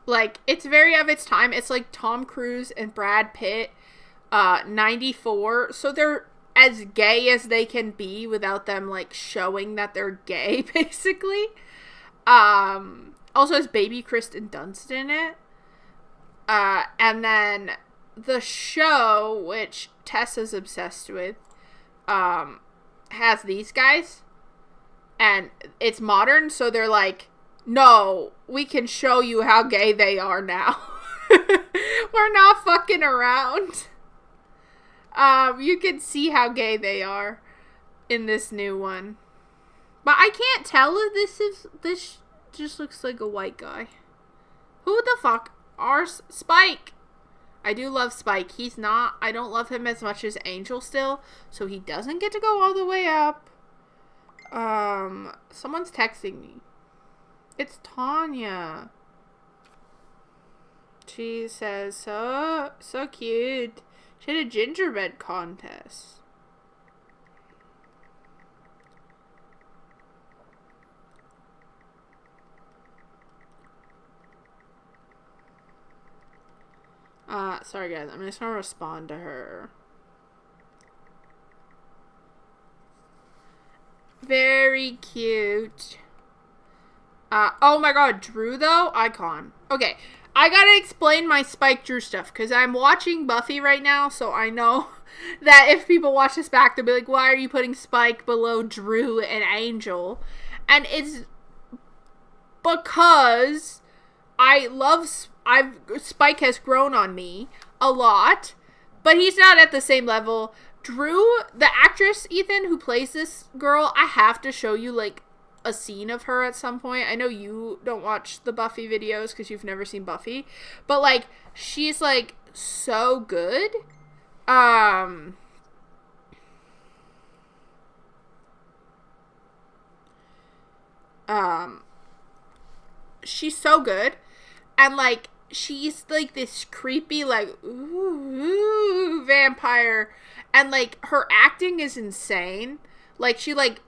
Like, it's very of its time. It's like Tom Cruise and Brad Pitt, 94. So they're as gay as they can be without them, like, showing that they're gay, basically. Also has baby Kristen Dunst in it. And then the show, which Tessa's obsessed with, has these guys. And it's modern, so they're like, no, we can show you how gay they are now. We're not fucking around. You can see how gay they are in this new one. But I can't tell if this just looks like a white guy. Who the fuck are Spike? I do love Spike. He's not, I don't love him as much as Angel still, so he doesn't get to go all the way up. Someone's texting me. It's Tanya. She says, so cute. She had a gingerbread contest. Sorry guys, I'm just gonna respond to her. Very cute. Oh my god, Drew though? Icon. Okay, I gotta explain my Spike Drew stuff, because I'm watching Buffy right now, so I know that if people watch this back, they'll be like, why are you putting Spike below Drew and Angel? And it's because Spike has grown on me a lot, but he's not at the same level. Drew, the actress, Ethan, who plays this girl, I have to show you, like, a scene of her at some point. I know you don't watch the Buffy videos because you've never seen Buffy, but, like, she's, like, so good. She's so good, and, like, she's, like, this creepy, like, ooh, vampire, and, like, her acting is insane. Like, she, like,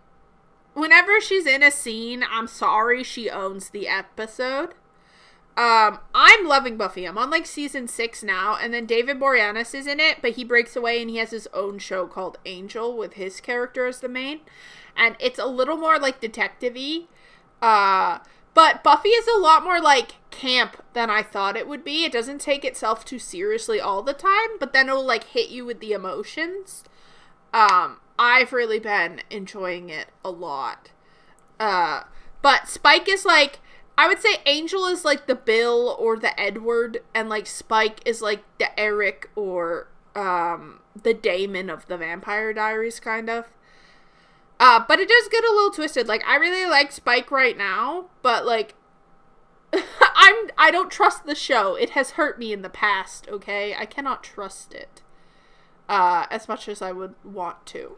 whenever she's in a scene, I'm sorry, she owns the episode. I'm loving Buffy. I'm on, like, season 6 now, and then David Boreanaz is in it, but he breaks away and he has his own show called Angel with his character as the main, and it's a little more, like, detective-y. But Buffy is a lot more, like, camp than I thought it would be. It doesn't take itself too seriously all the time, but then it'll, like, hit you with the emotions. I've really been enjoying it a lot. But Spike is, like, I would say Angel is, like, the Bill or the Edward, and, like, Spike is, like, the Eric or, the Damon of the Vampire Diaries, kind of. But it does get a little twisted. Like, I really like Spike right now, but, like, I don't trust the show. It has hurt me in the past, okay? I cannot trust it. As much as I would want to.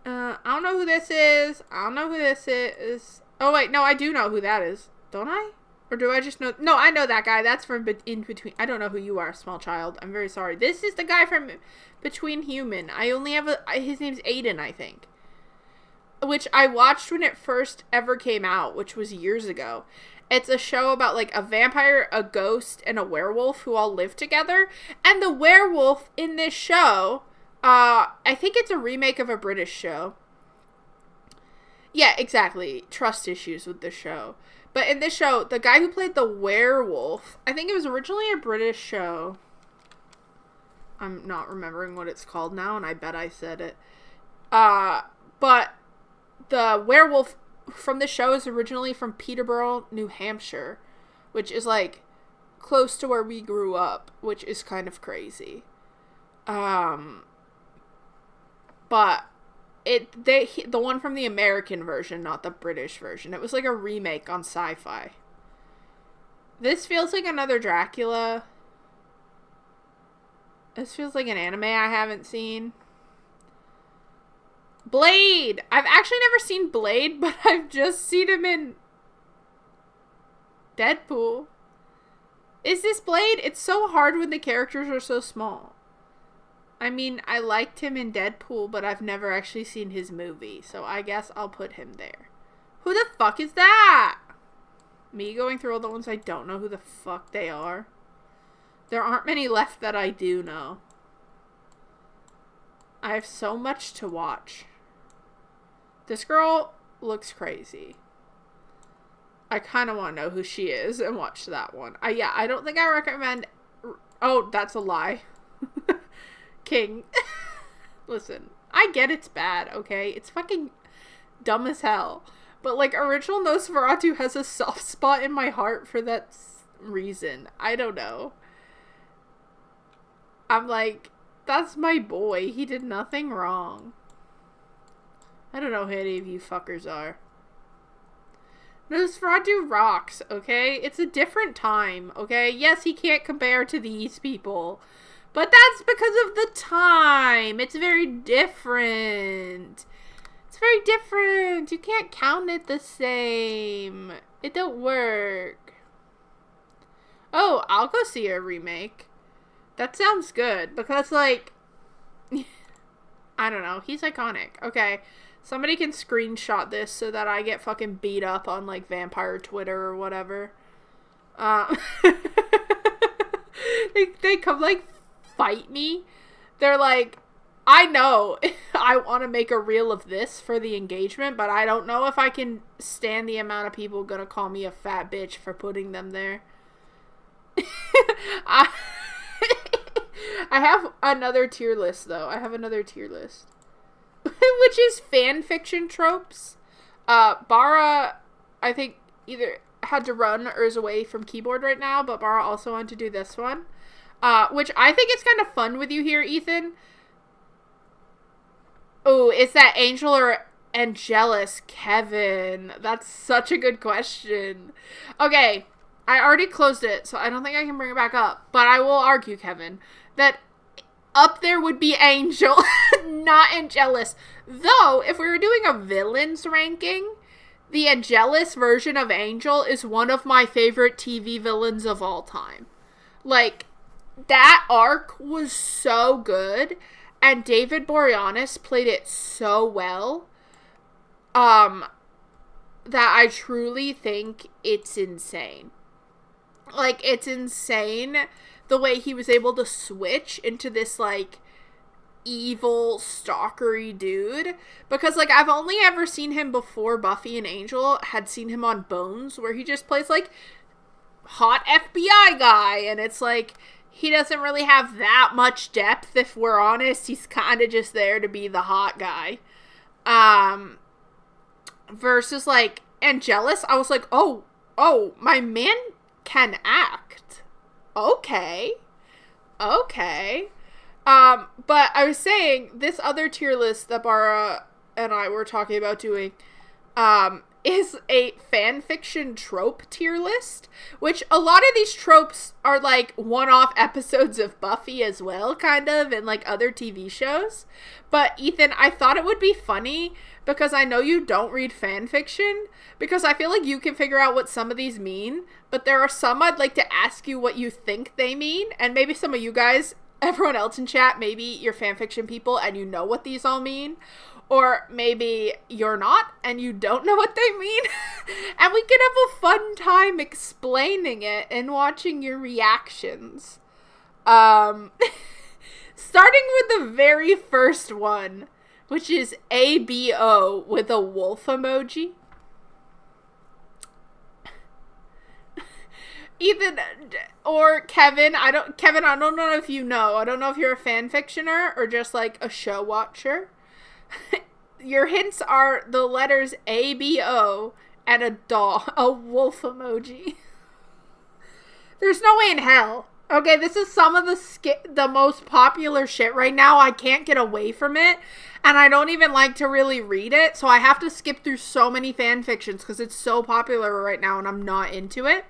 I don't know who this is. I don't know who this is. Oh, wait, no, I do know who that is. Don't I? Or do I just know? No, I know that guy. That's from In Between. I don't know who you are, small child. I'm very sorry. This is the guy from Between Human. I only have his name's Aiden, I think. Which I watched when it first ever came out, which was years ago. It's a show about, like, a vampire, a ghost, and a werewolf who all live together. And the werewolf in this show, I think it's a remake of a British show. Yeah, exactly. Trust issues with the show. But in this show, the guy who played the werewolf, I think it was originally a British show. I'm not remembering what it's called now, and I bet I said it. But the werewolf from the show is originally from Peterborough, New Hampshire, which is, like, close to where we grew up, which is kind of crazy. But the one from the American version, not the British version. It was like a remake on Sci-Fi. This feels like another Dracula. This feels like an anime I haven't seen. Blade! I've actually never seen Blade, but I've just seen him in Deadpool. Is this Blade? It's so hard when the characters are so small. I mean, I liked him in Deadpool, but I've never actually seen his movie, so I guess I'll put him there. Who the fuck is that? Me going through all the ones I don't know who the fuck they are. There aren't many left that I do know. I have so much to watch. This girl looks crazy. I kind of want to know who she is and watch that one. Yeah, I don't think I recommend... Oh, that's a lie. King. Listen, I get it's bad, okay? It's fucking dumb as hell. But, like, original Nosferatu has a soft spot in my heart for that reason. I don't know. I'm like, that's my boy. He did nothing wrong. I don't know who any of you fuckers are. Nosferatu rocks, okay? It's a different time, okay? Yes, he can't compare to these people. But that's because of the time. It's very different. It's very different. You can't count it the same. It don't work. Oh, I'll go see a remake. That sounds good. Because, like... I don't know. He's iconic. Okay. Somebody can screenshot this so that I get fucking beat up on, like, vampire Twitter or whatever. They come, like, fight me. They're like, I know I want to make a reel of this for the engagement, but I don't know if I can stand the amount of people gonna call me a fat bitch for putting them there. I have another tier list, though. I have another tier list. Which is fan fiction tropes. Bara, I think, either had to run or is away from keyboard right now, but Bara also wanted to do this one. Which I think is kind of fun with you here, Ethan. Oh, is that Angel or Angelus? Kevin. That's such a good question. Okay, I already closed it, so I don't think I can bring it back up. But I will argue, Kevin, that up there would be Angel, not Angelus. Though, if we were doing a villains ranking, the Angelus version of Angel is one of my favorite TV villains of all time. Like, that arc was so good, and David Boreanaz played it so well, that I truly think it's insane. Like, it's insane the way he was able to switch into this, like, evil, stalkery dude. Because, like, I've only ever seen him before Buffy and Angel had seen him on Bones, where he just plays, like, hot FBI guy, and it's like, he doesn't really have that much depth, if we're honest. He's kind of just there to be the hot guy. Versus, like, Angelus, I was like, oh, my man can act. Okay. But I was saying, this other tier list that Bara and I were talking about doing, is a fanfiction trope tier list, which a lot of these tropes are like one-off episodes of Buffy as well, kind of, and like other TV shows. But Ethan, I thought it would be funny because I know you don't read fanfiction, because I feel like you can figure out what some of these mean, but there are some I'd like to ask you what you think they mean, and maybe some of you guys, everyone else in chat, maybe you're fanfiction people and you know what these all mean. Or maybe you're not, and you don't know what they mean. And we can have a fun time explaining it and watching your reactions. Starting with the very first one, which is ABO with a wolf emoji. Ethan, or Kevin, I don't know if you know. I don't know if you're a fanfictioner or just like a show watcher. Your hints are the letters ABO and a wolf emoji. There's no way in hell. Okay, this is some of the most popular shit right now. I can't get away from it, and I don't even like to really read it, so I have to skip through so many fan fictions because it's so popular right now and I'm not into it.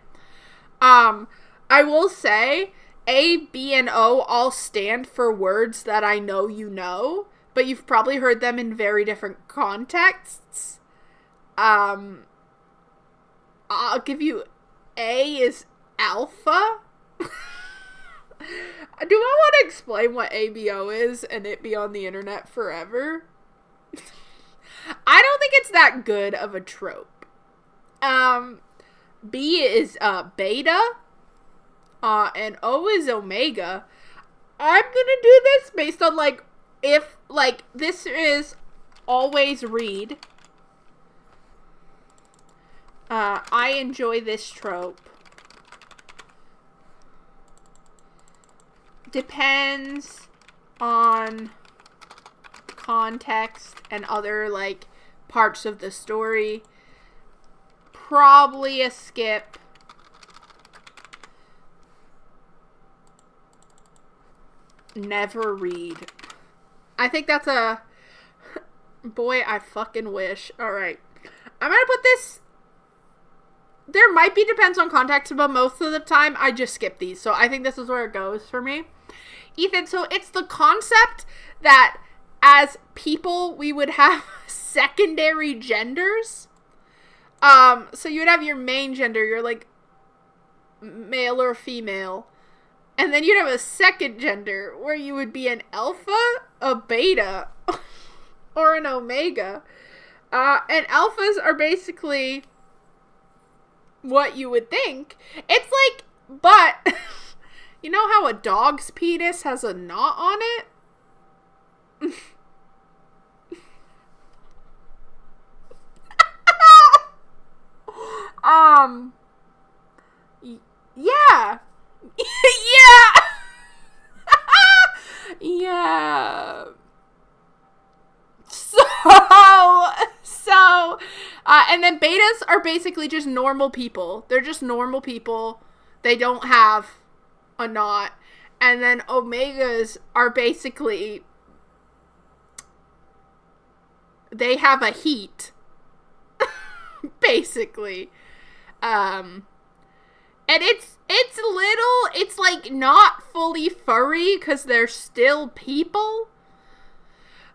I will say A, B, and O all stand for words that I know you know, but you've probably heard them in very different contexts. I'll give you A is alpha. Do I want to explain what ABO is and it be on the internet forever? I don't think it's that good of a trope. B is beta. And O is omega. I'm gonna do this based on, like, if, like, this is always read. I enjoy this trope. Depends on context and other, like, parts of the story. Probably a skip. Never read. I think that's a... Boy, I fucking wish. Alright. I'm gonna put this... There might be depends on context, but most of the time I just skip these. So I think this is where it goes for me. Ethan, so it's the concept that as people, we would have secondary genders. So you would have your main gender, you're like male or female. And then you'd have a second gender where you would be an alpha, a beta, or an omega. And alphas are basically what you would think. It's like, but you know how a dog's penis has a knot on it? Yeah. Yeah. Yeah. And then betas are basically just normal people. They're just normal people. They don't have a knot. And then omegas are basically, they have a heat. Basically. And it's like not fully furry because they're still people.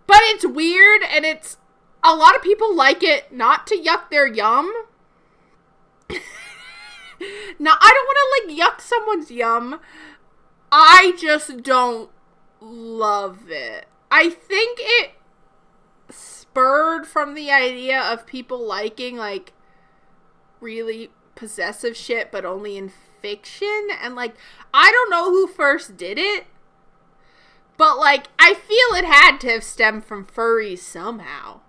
But it's weird, and it's, a lot of people like it not to yuck their yum. Now, I don't want to, like, yuck someone's yum. I just don't love it. I think it spurred from the idea of people liking, like, really possessive shit, but only in fiction. And, like, I don't know who first did it. But, like, I feel it had to have stemmed from furries somehow.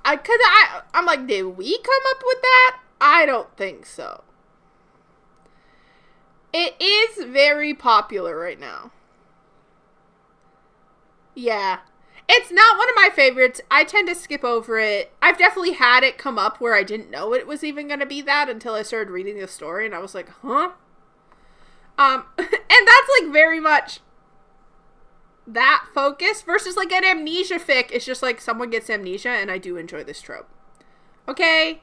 I'm like, did we come up with that? I don't think so. It is very popular right now. Yeah. It's not one of my favorites. I tend to skip over it. I've definitely had it come up where I didn't know it was even going to be that until I started reading the story, and I was like, huh? And that's, like, very much that focus versus, like, an amnesia fic. It's just, like, someone gets amnesia, and I do enjoy this trope. Okay?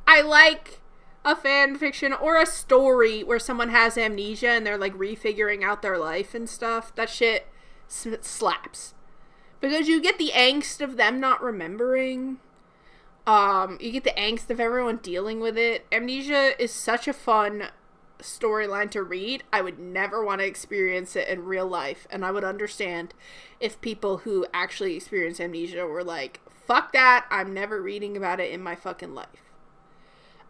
I like a fan fiction or a story where someone has amnesia and they're, like, refiguring out their life and stuff. That shit slaps. Because you get the angst of them not remembering. You get the angst of everyone dealing with it. Amnesia is such a fun storyline to read. I would never want to experience it in real life, and I would understand if people who actually experience amnesia were like, fuck that, I'm never reading about it in my fucking life.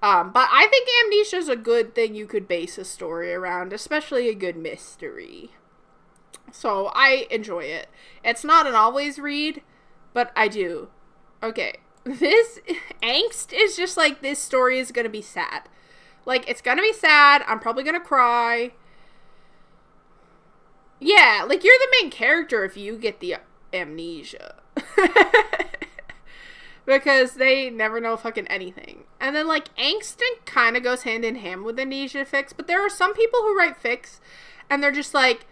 But I think amnesia is a good thing you could base a story around, especially a good mystery. So I enjoy it. It's not an always read, but I do. Okay, this angst is just like, this story is gonna be sad. Like, it's gonna be sad. I'm probably gonna cry. Yeah, like, you're the main character if you get the amnesia. Because they never know fucking anything. And then, like, angst kind of goes hand in hand with amnesia fics. But there are some people who write fics, and they're just, like,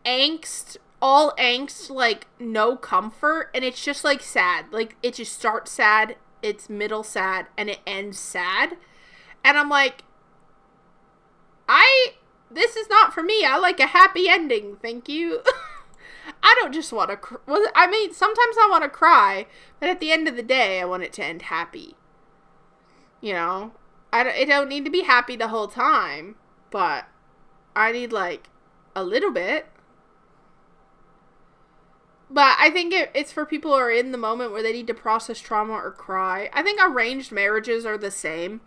angst, all angst, like, no comfort. And it's just, like, sad. Like, it just starts sad, it's middle sad, and it ends sad. And I'm like, this is not for me. I like a happy ending, thank you. I don't just want to, I mean, sometimes I want to cry, but at the end of the day, I want it to end happy. You know? It don't need to be happy the whole time, but I need, like, a little bit. But I think it's for people who are in the moment where they need to process trauma or cry. I think arranged marriages are the same.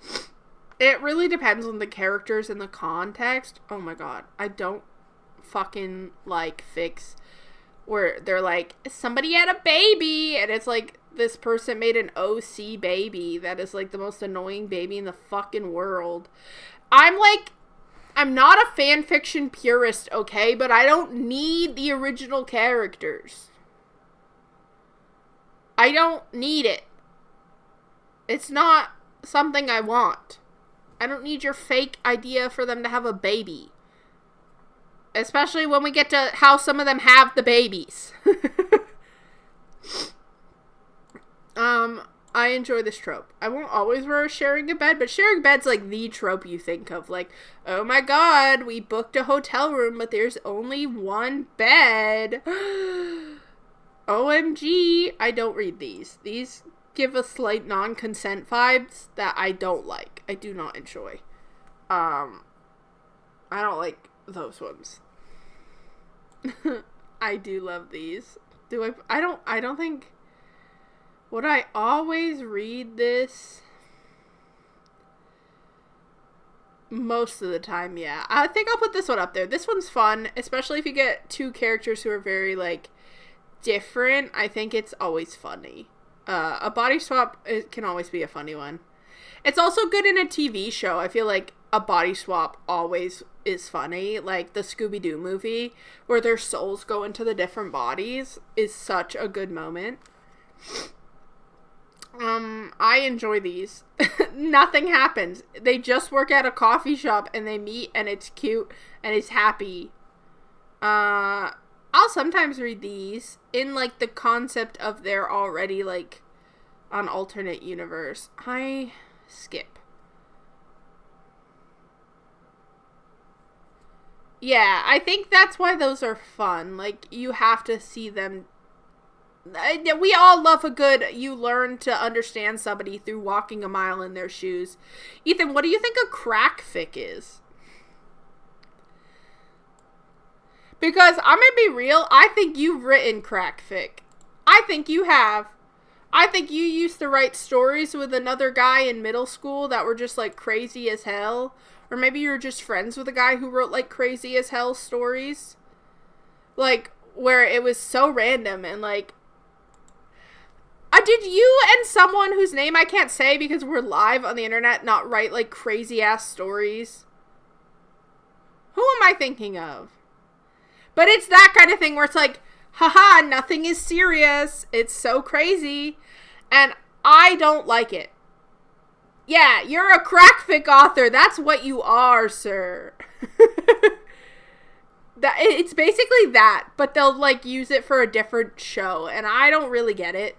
It really depends on the characters and the context. Oh my god. I don't fucking like fics where they're like, somebody had a baby, and it's like, this person made an OC baby that is like the most annoying baby in the fucking world. I'm not a fan fiction purist, okay, but I don't need the original characters. I don't need it. It's not something I want. I don't need your fake idea for them to have a baby. Especially when we get to how some of them have the babies. I enjoy this trope. I won't always wear sharing a bed, but sharing a bed's like the trope you think of. Like, oh my god, we booked a hotel room, but there's only one bed. OMG. I don't read these. These give a slight non-consent vibes that I don't like. I do not enjoy. I don't like those ones. I do love these. I don't think... Would I always read this? Most of the time, yeah. I think I'll put this one up there. This one's fun, especially if you get two characters who are very, like, different. I think it's always funny. A body swap, it can always be a funny one. It's also good in a TV show. I feel like a body swap always is funny. Like the Scooby-Doo movie, where their souls go into the different bodies, is such a good moment. I enjoy these. Nothing happens. They just work at a coffee shop and they meet and it's cute and it's happy. I'll sometimes read these in like the concept of they're already like an alternate universe. I skip. Yeah, I think that's why those are fun. Like, you have to see them. We all love a good, you learn to understand somebody through walking a mile in their shoes. Ethan, what do you think a crack fic is? Because I'm going to be real, I think you've written crack fic. I think you have. I think you used to write stories with another guy in middle school that were just like crazy as hell. Or maybe you were just friends with a guy who wrote like crazy as hell stories. Like, where it was so random and like, did you and someone whose name I can't say because we're live on the internet not write like crazy ass stories? Who am I thinking of? But it's that kind of thing where it's like, haha, nothing is serious. It's so crazy. And I don't like it. Yeah, you're a crack fic author. That's what you are, sir. It's basically that, but they'll like use it for a different show. And I don't really get it.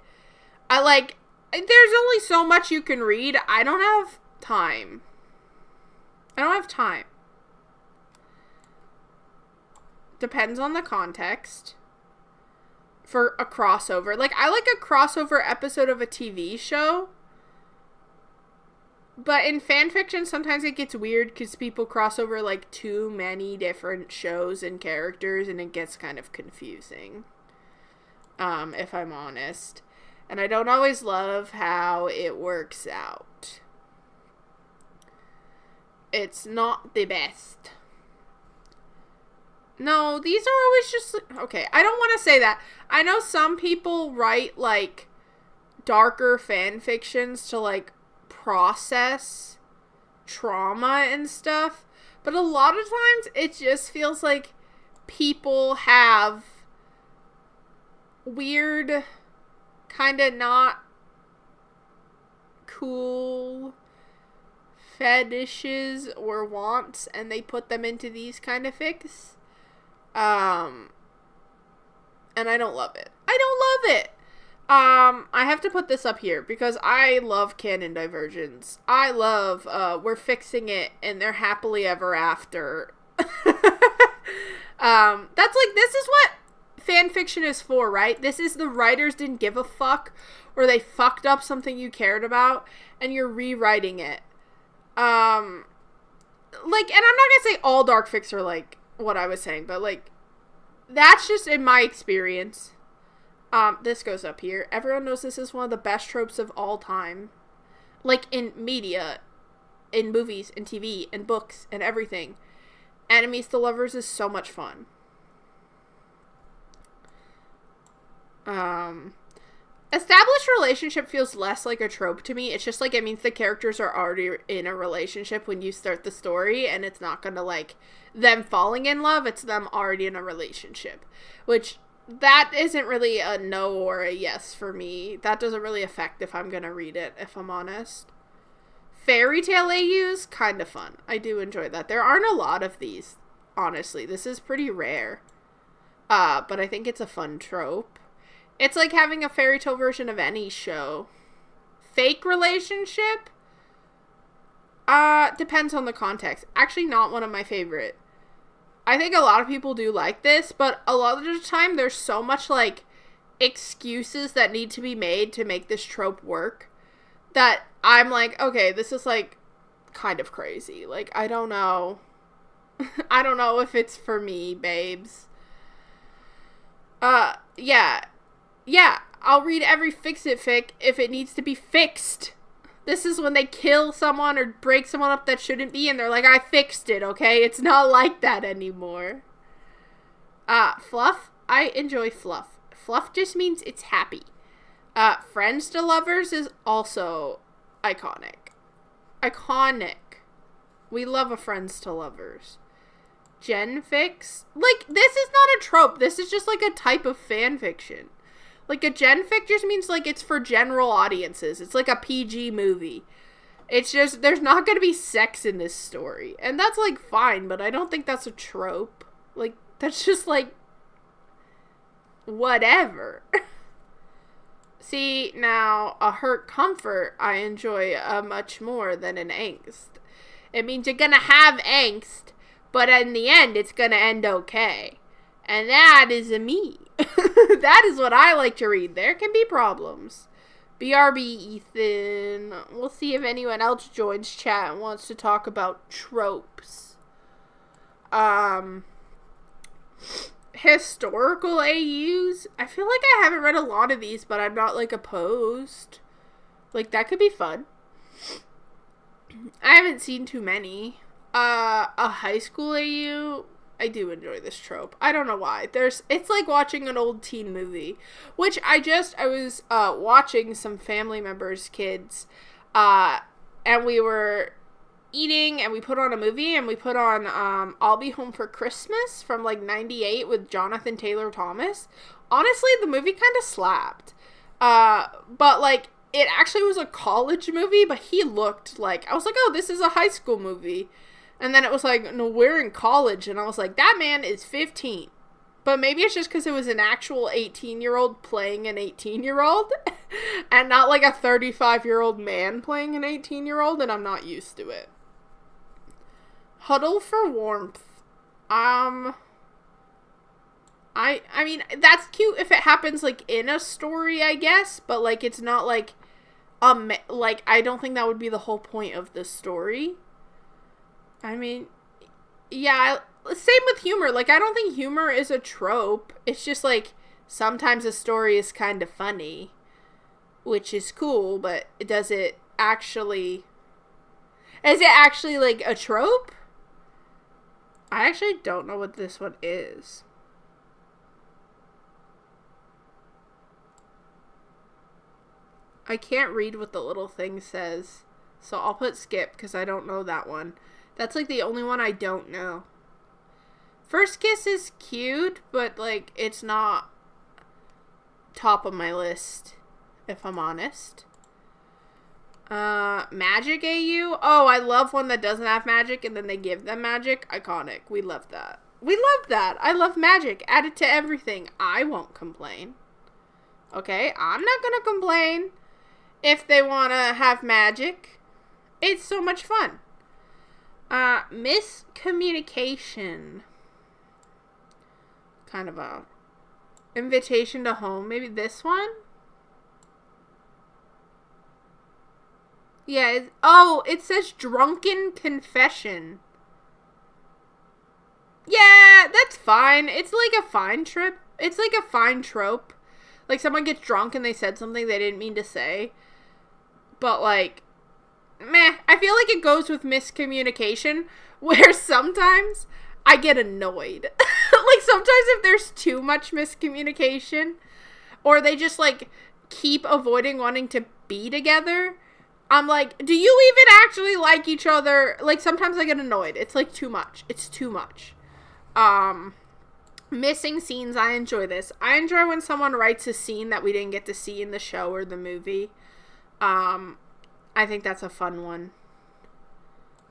There's only so much you can read. I don't have time. Depends on the context. For a crossover. Like, I like a crossover episode of a TV show. But in fanfiction, sometimes it gets weird because people cross over, like, too many different shows and characters, and it gets kind of confusing. If I'm honest. And I don't always love how it works out. It's not the best. No, these are always just... Okay, I don't want to say that. I know some people write, like, darker fan fictions to, like, process trauma and stuff. But a lot of times, it just feels like people have weird, kind of not cool fetishes or wants, and they put them into these kind of fics. And I don't love it. I have to put this up here because I love canon divergence. I love, we're fixing it and they're happily ever after. That's like, this is what fan fiction is for, right? This is the writers didn't give a fuck, or they fucked up something you cared about, and you're rewriting it. And I'm not gonna say all dark fics are like what I was saying, but like, that's just in my experience. This goes up here. Everyone knows this is one of the best tropes of all time. Like, in media, in movies, in TV, in books, and everything. Enemies to lovers is so much fun. Um, Established relationship feels less like a trope to me. It's just like it means the characters are already in a relationship when you start the story, and it's not gonna like them falling in love. It's them already in a relationship, which that isn't really a no or a yes for me. That doesn't really affect if I'm gonna read it, if I'm honest. Fairy tale AUs, kind of fun. I do enjoy that. There aren't a lot of these, honestly. This is pretty rare. But I think it's a fun trope. It's like having a fairy tale version of any show. Fake relationship? Depends on the context. Actually, not one of my favorite. I think a lot of people do like this, but a lot of the time there's so much, like, excuses that need to be made to make this trope work that I'm like, okay, this is, like, kind of crazy. Like, I don't know. I don't know if it's for me, babes. Yeah. Yeah, I'll read every fix-it fic if it needs to be fixed. This is when they kill someone or break someone up that shouldn't be, and they're like, I fixed it, okay? It's not like that anymore. Fluff? I enjoy fluff. Fluff just means it's happy. Friends to lovers is also iconic. Iconic. We love a friends to lovers. Genfics? Like, this is not a trope. This is just like a type of fan fiction. Like, a genfic just means, like, it's for general audiences. It's like a PG movie. It's just, there's not going to be sex in this story. And that's, like, fine, but I don't think that's a trope. Like, that's just, like, whatever. See, now, a hurt comfort I enjoy much more than an angst. It means you're going to have angst, but in the end, it's going to end okay. And that is a me. That is what I like to read. There can be problems. BRB, Ethan. We'll see if anyone else joins chat and wants to talk about tropes. Historical AUs. I feel like I haven't read a lot of these, but I'm not, like, opposed. Like, that could be fun. I haven't seen too many. A high school AU. I do enjoy this trope. I don't know why. It's like watching an old teen movie, which I was watching some family members' kids, and we were eating, and we put on a movie, and we put on, I'll Be Home for Christmas from, like, 98 with Jonathan Taylor Thomas. Honestly, the movie kind of slapped. But, like, it actually was a college movie, but he looked like, I was like, oh, this is a high school movie. And then it was like, no, we're in college. And I was like, that man is 15. But maybe it's just because it was an actual 18-year-old playing an 18-year-old. And not like a 35-year-old man playing an 18-year-old. And I'm not used to it. Huddle for warmth. I mean, that's cute if it happens, like, in a story, I guess. But, like, it's not like, like, I don't think that would be the whole point of the story. I mean, yeah, same with humor. Like, I don't think humor is a trope. It's just, like, sometimes a story is kind of funny, which is cool, but is it actually, like, a trope? I actually don't know what this one is. I can't read what the little thing says, so I'll put skip, because I don't know that one. That's, like, the only one I don't know. First Kiss is cute, but, like, it's not top of my list, if I'm honest. Magic AU? Oh, I love one that doesn't have magic, and then they give them magic. Iconic. We love that. We love that. I love magic. Add it to everything. I won't complain. Okay? I'm not gonna complain if they want to have magic. It's so much fun. Miscommunication. Kind of a invitation to home. Maybe this one? Yeah. It says drunken confession. Yeah, that's fine. It's like a fine trip. It's like a fine trope. Like, someone gets drunk and they said something they didn't mean to say. But, like, meh. I feel like it goes with miscommunication, where sometimes I get annoyed. Like, sometimes if there's too much miscommunication, or they just, like, keep avoiding wanting to be together. I'm like, do you even actually like each other? Like, sometimes I get annoyed. It's, like, too much. It's too much. Missing scenes, I enjoy this. I enjoy when someone writes a scene that we didn't get to see in the show or the movie. I think that's a fun one.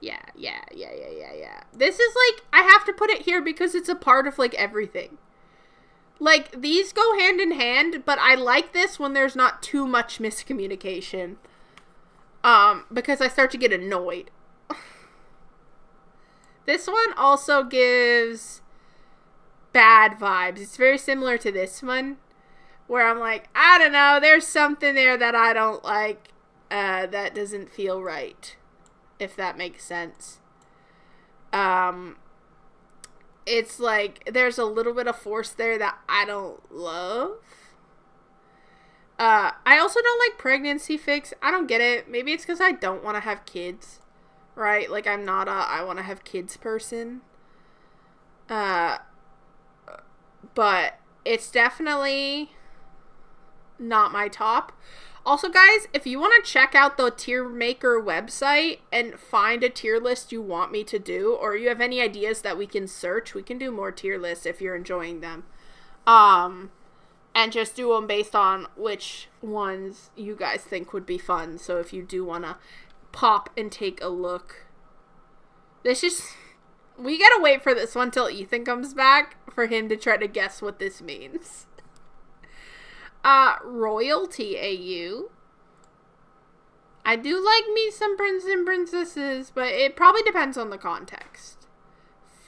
Yeah. This is, like, I have to put it here because it's a part of, like, everything. Like, these go hand in hand, but I like this when there's not too much miscommunication. Because I start to get annoyed. This one also gives bad vibes. It's very similar to this one, where I'm like, I don't know, there's something there that I don't like, that doesn't feel right, if that makes sense. It's like, there's a little bit of force there that I don't love. I also don't like pregnancy fics. I don't get it. Maybe it's because I don't want to have kids, right? Like, I'm not a I want to have kids person. But it's definitely not my top. Also, guys, if you want to check out the tier maker website and find a tier list you want me to do, or you have any ideas that we can search, we can do more tier lists if you're enjoying them. And just do them based on which ones you guys think would be fun. So if you do want to pop and take a look. We gotta wait for this one till Ethan comes back for him to try to guess what this means. Royalty AU. I do like me some princes and princesses, but it probably depends on the context.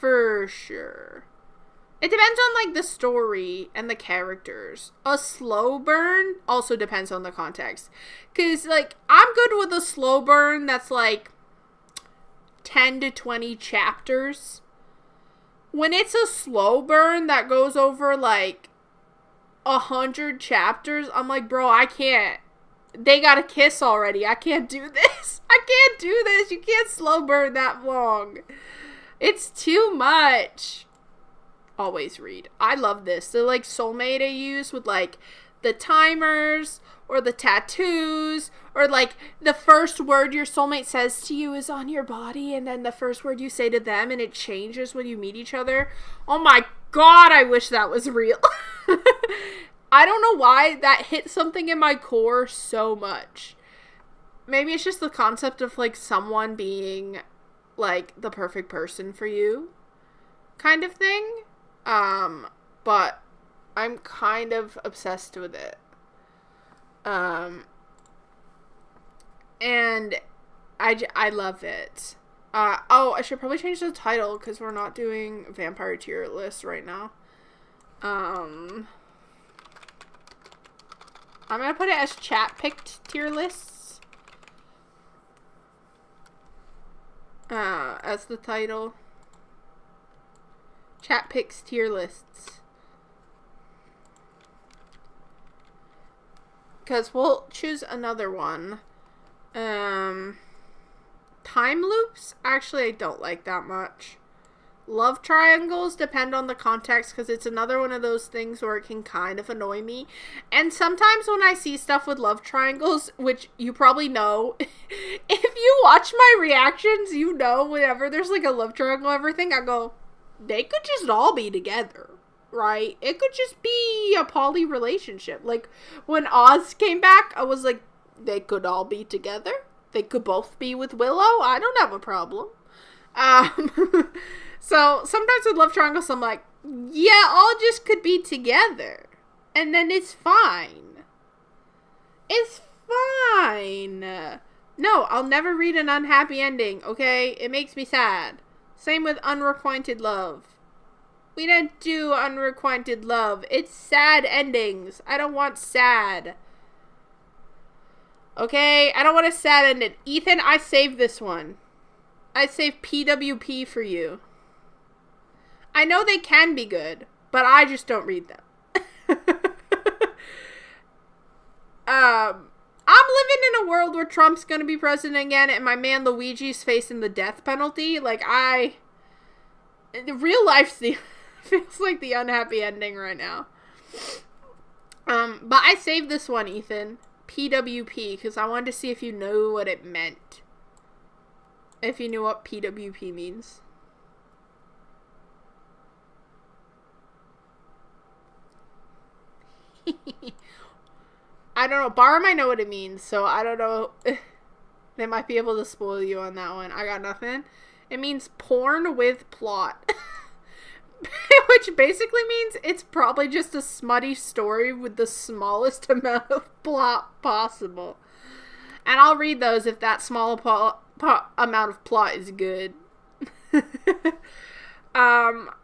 For sure. It depends on, like, the story and the characters. A slow burn also depends on the context. Because, like, I'm good with a slow burn that's, like, 10 to 20 chapters. When it's a slow burn that goes over, like, 100 chapters, I'm like, bro, I can't. They gotta kiss already. I can't do this. I can't do this. You can't slow burn that long. It's too much. Always read. I love this. The, like, soulmate I use with, like, the timers or the tattoos or, like, the first word your soulmate says to you is on your body and then the first word you say to them and it changes when you meet each other. Oh my god, I wish that was real. I don't know why that hit something in my core so much. Maybe it's just the concept of, like, someone being, like, the perfect person for you kind of thing. But I'm kind of obsessed with it. And I love it. I should probably change the title because we're not doing vampire tier list right now. I'm gonna put it as chat picked tier lists. As the title. Chat picks tier lists. Because we'll choose another one. Time loops? Actually, I don't like that much. Love triangles depend on the context because it's another one of those things where it can kind of annoy me. And sometimes when I see stuff with love triangles, which you probably know, if you watch my reactions, you know whenever there's like a love triangle, everything, I go, they could just all be together, right? It could just be a poly relationship. Like, when Oz came back, I was like, they could all be together. They could both be with Willow. I don't have a problem. So, sometimes with love triangles, I'm like, yeah, all just could be together. And then it's fine. It's fine. No, I'll never read an unhappy ending, okay? It makes me sad. Same with unrequited love. We don't do unrequited love. It's sad endings. I don't want sad. Okay? I don't want a sad ending. Ethan, I saved this one. I saved PWP for you. I know they can be good, but I just don't read them. I'm living in a world where Trump's gonna be president again and my man Luigi's facing the death penalty. Like, real life feels like the unhappy ending right now. But I saved this one, Ethan. PWP, because I wanted to see if you know what it meant. If you knew what PWP means. I don't know. Bar might know what it means, so I don't know. They might be able to spoil you on that one. I got nothing. It means porn with plot. Which basically means it's probably just a smutty story with the smallest amount of plot possible. And I'll read those if that small amount of plot is good.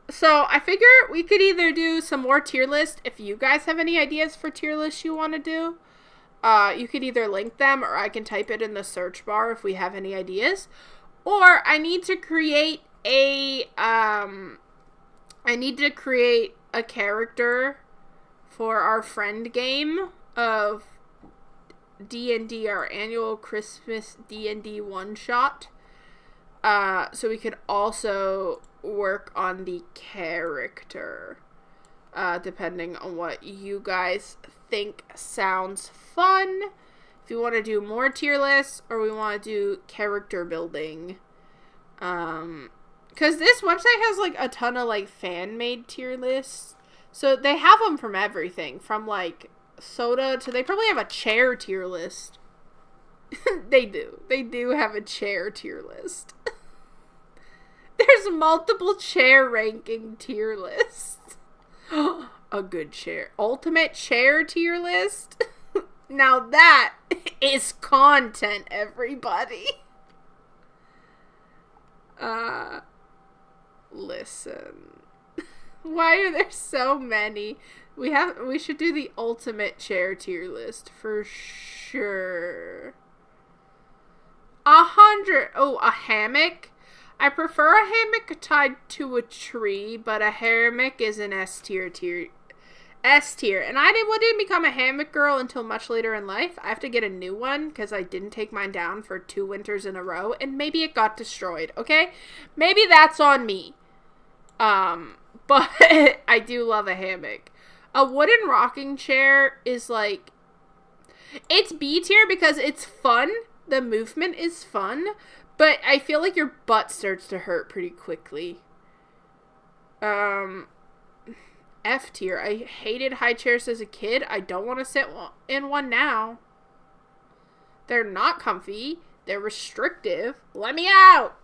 So I figure we could either do some more tier list. If you guys have any ideas for tier lists you want to do, you could either link them or I can type it in the search bar if we have any ideas. Or I need to create a character for our friend game of D&D, our annual Christmas D&D one-shot. So we could also work on the character, depending on what you guys think sounds fun. If you want to do more tier lists or we want to do character building. Because this website has, like, a ton of, like, fan-made tier lists. So they have them from everything. From, like, soda to... They probably have a chair tier list. They do. They do have a chair tier list. There's multiple chair ranking tier lists. A good chair. Ultimate chair tier list? Now that is content, everybody. Listen. Why are there so many? We should do the ultimate chair tier list for sure. 100. Oh, a hammock? I prefer a hammock tied to a tree, but a hammock is an S tier. And I didn't become a hammock girl until much later in life. I have to get a new one because I didn't take mine down for 2 winters in a row, and maybe it got destroyed, okay? Maybe that's on me. But I do love a hammock. A wooden rocking chair is like... It's B tier because it's fun. The movement is fun. But I feel like your butt starts to hurt pretty quickly. F tier. I hated high chairs as a kid. I don't want to sit in one now. They're not comfy. They're restrictive. Let me out!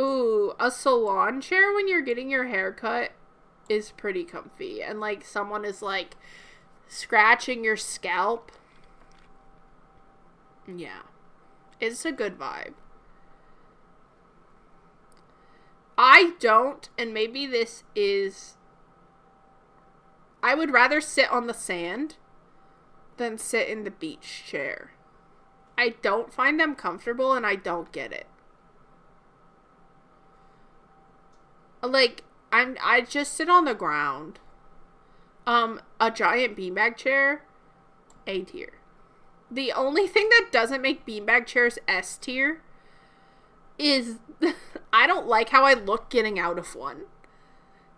Ooh, a salon chair when you're getting your hair cut is pretty comfy. And, like, someone is, like, scratching your scalp. Yeah. It's a good vibe. I don't, and maybe this is... I would rather sit on the sand than sit in the beach chair. I don't find them comfortable, and I don't get it. Like, I just sit on the ground. A giant beanbag chair, A tier. The only thing that doesn't make beanbag chairs S tier is I don't like how I look getting out of one.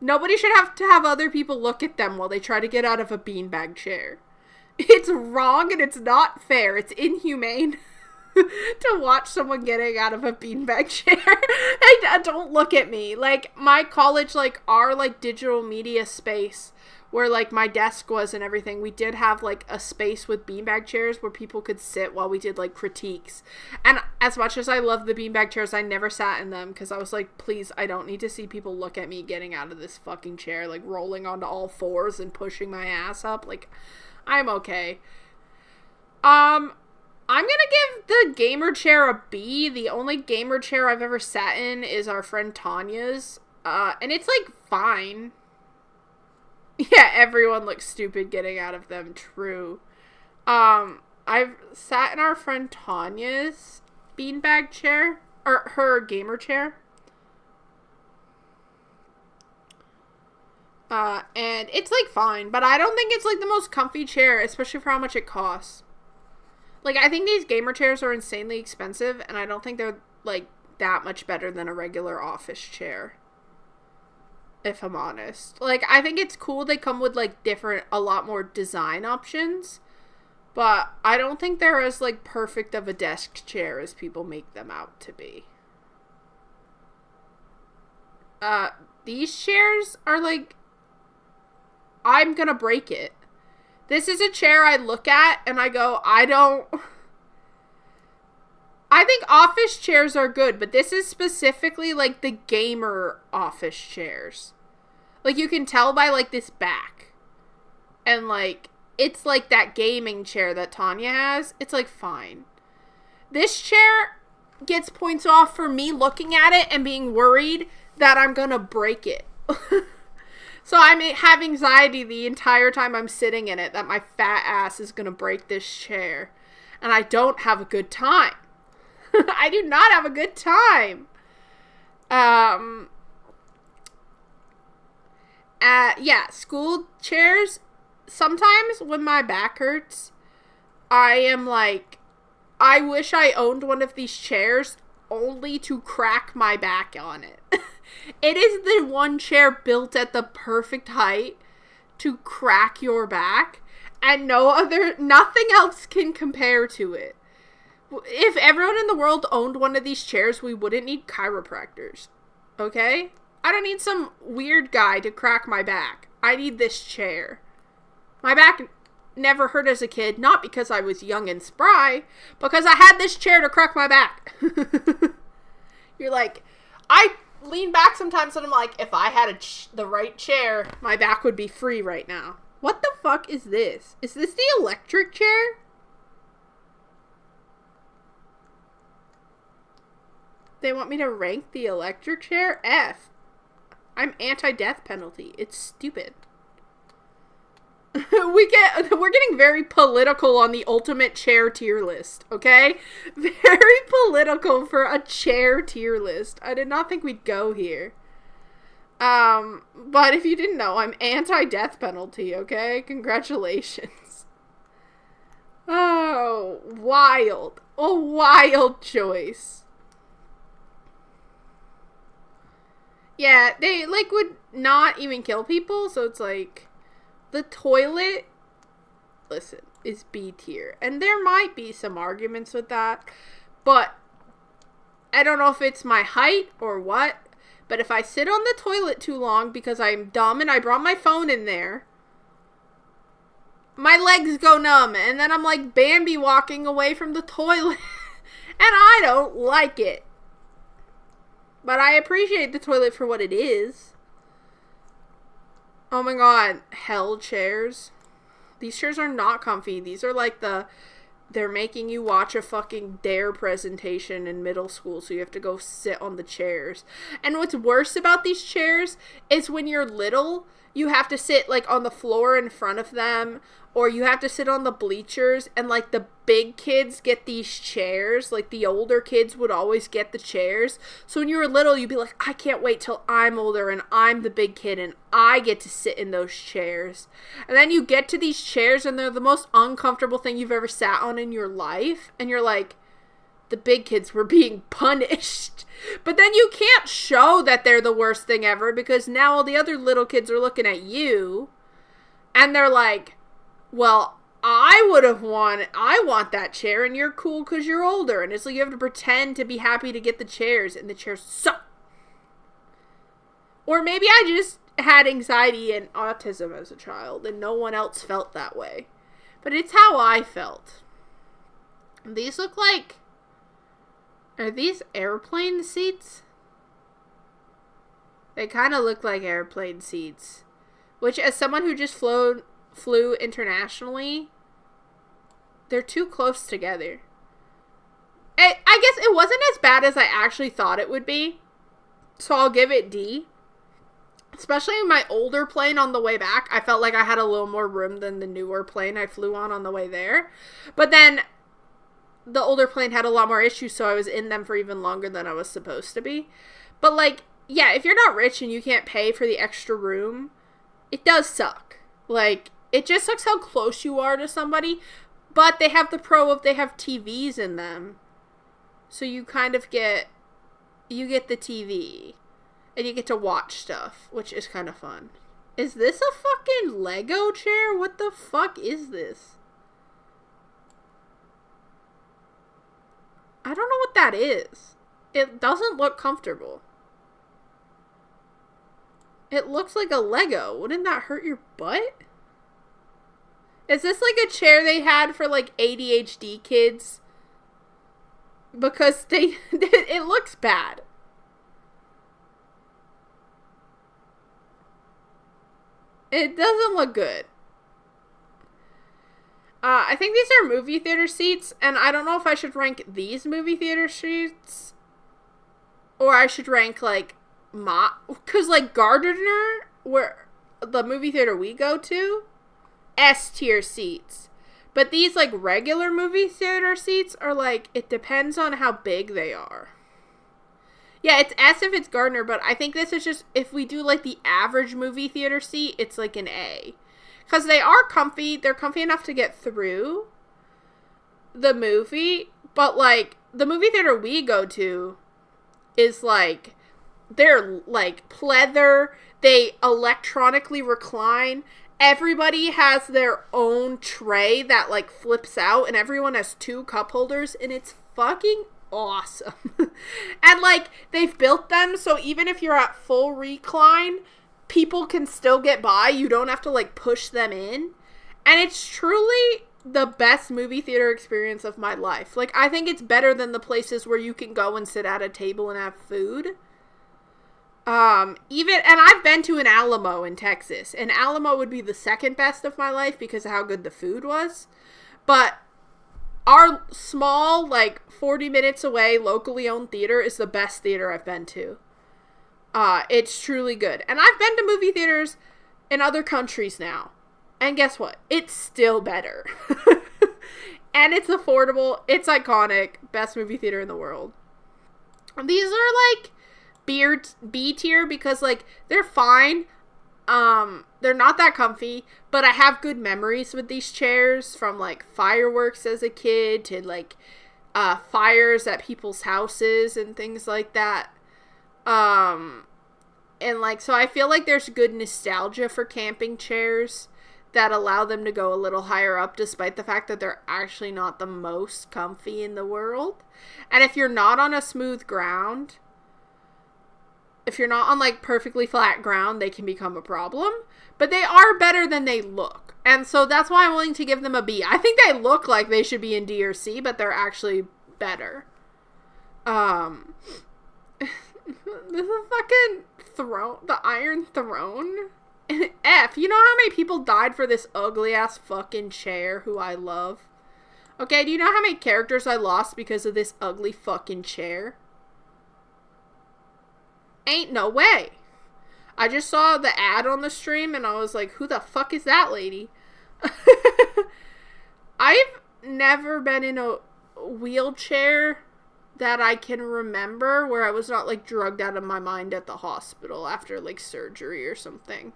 Nobody should have to have other people look at them while they try to get out of a beanbag chair. It's wrong and it's not fair. It's inhumane to watch someone getting out of a beanbag chair. Don't look at me. Like, my college, like, our, like, digital media space where, like, my desk was and everything, we did have, like, a space with beanbag chairs where people could sit while we did, like, critiques. And as much as I love the beanbag chairs, I never sat in them because I was like, please, I don't need to see people look at me getting out of this fucking chair, like, rolling onto all fours and pushing my ass up. Like, I'm okay. I'm gonna give the gamer chair a B. The only gamer chair I've ever sat in is our friend Tanya's. And it's, like, fine. Yeah, everyone looks stupid getting out of them. True. I've sat in our friend Tanya's beanbag chair. Or her gamer chair. And it's, like, fine. But I don't think it's, like, the most comfy chair, especially for how much it costs. Like, I think these gamer chairs are insanely expensive, and I don't think they're, like, that much better than a regular office chair. if I'm honest. Like, I think it's cool they come with, like, a lot more design options. But I don't think they're as, like, perfect of a desk chair as people make them out to be. These chairs are, like, I'm gonna break it. This is a chair I look at and I go, I think office chairs are good, but this is specifically, like, the gamer office chairs. Like, you can tell by, like, this back. And, like, it's like that gaming chair that Tanya has. It's, like, fine. This chair gets points off for me looking at it and being worried that I'm gonna break it. So I may have anxiety the entire time I'm sitting in it that my fat ass is gonna break this chair. And I don't have a good time. I do not have a good time. Yeah, school chairs, sometimes when my back hurts, I am like, I wish I owned one of these chairs only to crack my back on it. It is the one chair built at the perfect height to crack your back, and nothing else can compare to it. If everyone in the world owned one of these chairs, we wouldn't need chiropractors. Okay? I don't need some weird guy to crack my back. I need this chair. My back never hurt as a kid, not because I was young and spry, because I had this chair to crack my back. You're like, I lean back sometimes and I'm like, if I had the right chair, my back would be free right now. What the fuck is this? Is this the electric chair? They want me to rank the electric chair? F. I'm anti-death penalty. It's stupid. We're getting very political on the ultimate chair tier list, okay? Very political for a chair tier list. I did not think we'd go here. But if you didn't know, I'm anti-death penalty, okay? Congratulations. Oh, wild. A wild choice. Yeah, they, like, would not even kill people, so it's like, the toilet, listen, is B tier. And there might be some arguments with that, but I don't know if it's my height or what, but if I sit on the toilet too long because I'm dumb and I brought my phone in there, my legs go numb, and then I'm like Bambi walking away from the toilet, and I don't like it. But I appreciate the toilet for what it is. Oh my god, hell chairs. These chairs are not comfy. These are like they're making you watch a fucking DARE presentation in middle school, so you have to go sit on the chairs. And what's worse about these chairs is when you're little, you have to sit like on the floor in front of them, or you have to sit on the bleachers, and like the big kids get these chairs, like the older kids would always get the chairs. So when you were little, you'd be like, I can't wait till I'm older and I'm the big kid and I get to sit in those chairs. And then you get to these chairs and they're the most uncomfortable thing you've ever sat on in your life, and you're like, the big kids were being punished. But then you can't show that they're the worst thing ever, because now all the other little kids are looking at you and they're like, well, I want that chair, and you're cool because you're older. And it's like you have to pretend to be happy to get the chairs, and the chairs suck. Or maybe I just had anxiety and autism as a child, and no one else felt that way. But it's how I felt. These look like, are these airplane seats? They kind of look like airplane seats. Which, as someone who just flew internationally, they're too close together. I guess it wasn't as bad as I actually thought it would be, so I'll give it D. Especially in my older plane on the way back, I felt like I had a little more room than the newer plane I flew on the way there. But then the older plane had a lot more issues, so I was in them for even longer than I was supposed to be. But like, yeah, if you're not rich and you can't pay for the extra room, it does suck. Like, it just sucks how close you are to somebody. But they have the pro of they have TVs in them. So you kind of get the TV. And you get to watch stuff, which is kind of fun. Is this a fucking Lego chair? What the fuck is this? I don't know what that is. It doesn't look comfortable. It looks like a Lego. Wouldn't that hurt your butt? Is this like a chair they had for like ADHD kids? Because it looks bad. It doesn't look good. I think these are movie theater seats, and I don't know if I should rank these movie theater seats, or I should rank, like, because, like, Gardner, where the movie theater we go to, S-tier seats. But these, like, regular movie theater seats are, like, it depends on how big they are. Yeah, it's S if it's Gardner, but I think this is just, if we do, like, the average movie theater seat, it's, like, an A. Because they are comfy. They're comfy enough to get through the movie. But, like, the movie theater we go to is, like, they're, like, pleather. They electronically recline. Everybody has their own tray that, like, flips out. And everyone has 2 cup holders. And it's fucking awesome. And, like, they've built them so even if you're at full recline, people can still get by. You don't have to, like, push them in. And it's truly the best movie theater experience of my life. Like, I think it's better than the places where you can go and sit at a table and have food. And I've been to an Alamo in Texas. And Alamo would be the second best of my life because of how good the food was. But our small, like, 40 minutes away, locally owned theater is the best theater I've been to. It's truly good. And I've been to movie theaters in other countries now. And guess what? It's still better. And it's affordable. It's iconic. Best movie theater in the world. These are, like, B tier because, like, they're fine. They're not that comfy. But I have good memories with these chairs. From, like, fireworks as a kid to, like, fires at people's houses and things like that. And, like, so I feel like there's good nostalgia for camping chairs that allow them to go a little higher up despite the fact that they're actually not the most comfy in the world. And if you're not on a smooth ground, if you're not on, like, perfectly flat ground, they can become a problem. But they are better than they look. And so that's why I'm willing to give them a B. I think they look like they should be in D or C, but they're actually better. This is fucking throne, the Iron Throne. F, you know how many people died for this ugly ass fucking chair who I love? Okay, do you know how many characters I lost because of this ugly fucking chair? Ain't no way. I just saw the ad on the stream and I was like, who the fuck is that lady? I've never been in a wheelchair that I can remember where I was not, like, drugged out of my mind at the hospital after, like, surgery or something.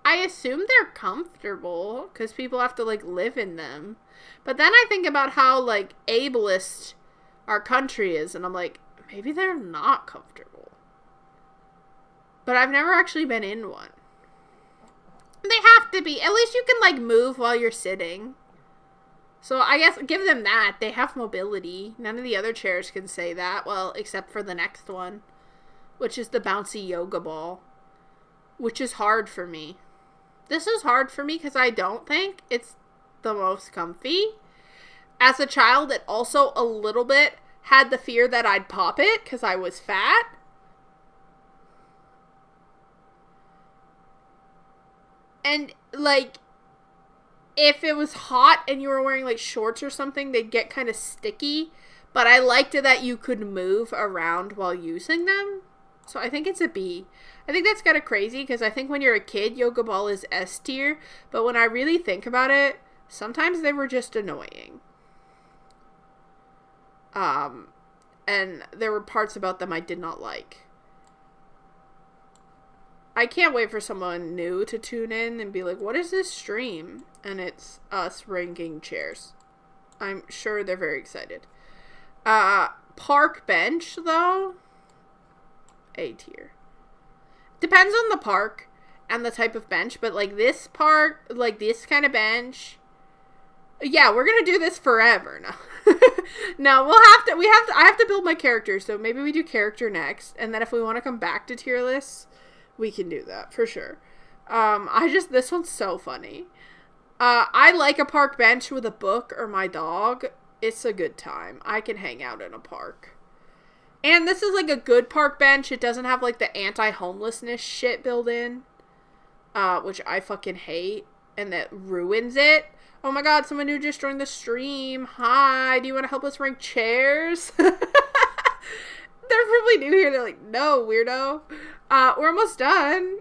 I assume they're comfortable because people have to, like, live in them. But then I think about how, like, ableist our country is, and I'm like, maybe they're not comfortable. But I've never actually been in one. They have to be. At least you can, like, move while you're sitting. So I guess give them that. They have mobility. None of the other chairs can say that. Well, except for the next one, which is the bouncy yoga ball, which is hard for me. This is hard for me because I don't think it's the most comfy. As a child, it also a little bit had the fear that I'd pop it because I was fat. And, like, if it was hot and you were wearing, like, shorts or something, they'd get kind of sticky. But I liked it that you could move around while using them. So I think it's a B. I think that's kind of crazy because I think when you're a kid, yoga ball is S tier. But when I really think about it, sometimes they were just annoying. And there were parts about them I did not like. I can't wait for someone new to tune in and be like, what is this stream? And it's us ranking chairs. I'm sure they're very excited. Park bench, though. A tier. Depends on the park and the type of bench, but like this park, like this kind of bench, yeah, we're gonna do this forever. No, no, I have to build my character, so maybe we do character next, and then if we want to come back to tier lists, we can do that for sure. This one's so funny. I like a park bench with a book or my dog. It's a good time. I can hang out in a park. And this is like a good park bench. It doesn't have like the anti-homelessness shit built in, which I fucking hate, and that ruins it. Oh my god, someone who just joined the stream. Hi, do you want to help us rank chairs? They're probably new here. They're like, no, weirdo. We're almost done.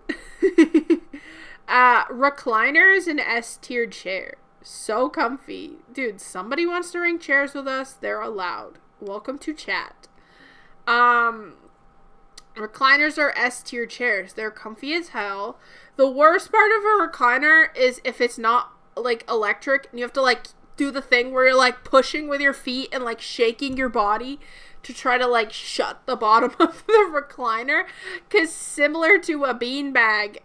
Recliners and S-tier chair. So comfy. Dude, somebody wants to rank chairs with us. They're allowed. Welcome to chat. Recliners are S-tier chairs. They're comfy as hell. The worst part of a recliner is if it's not like electric and you have to like do the thing where you're like pushing with your feet and like shaking your body to try to like shut the bottom of the recliner, because similar to a beanbag,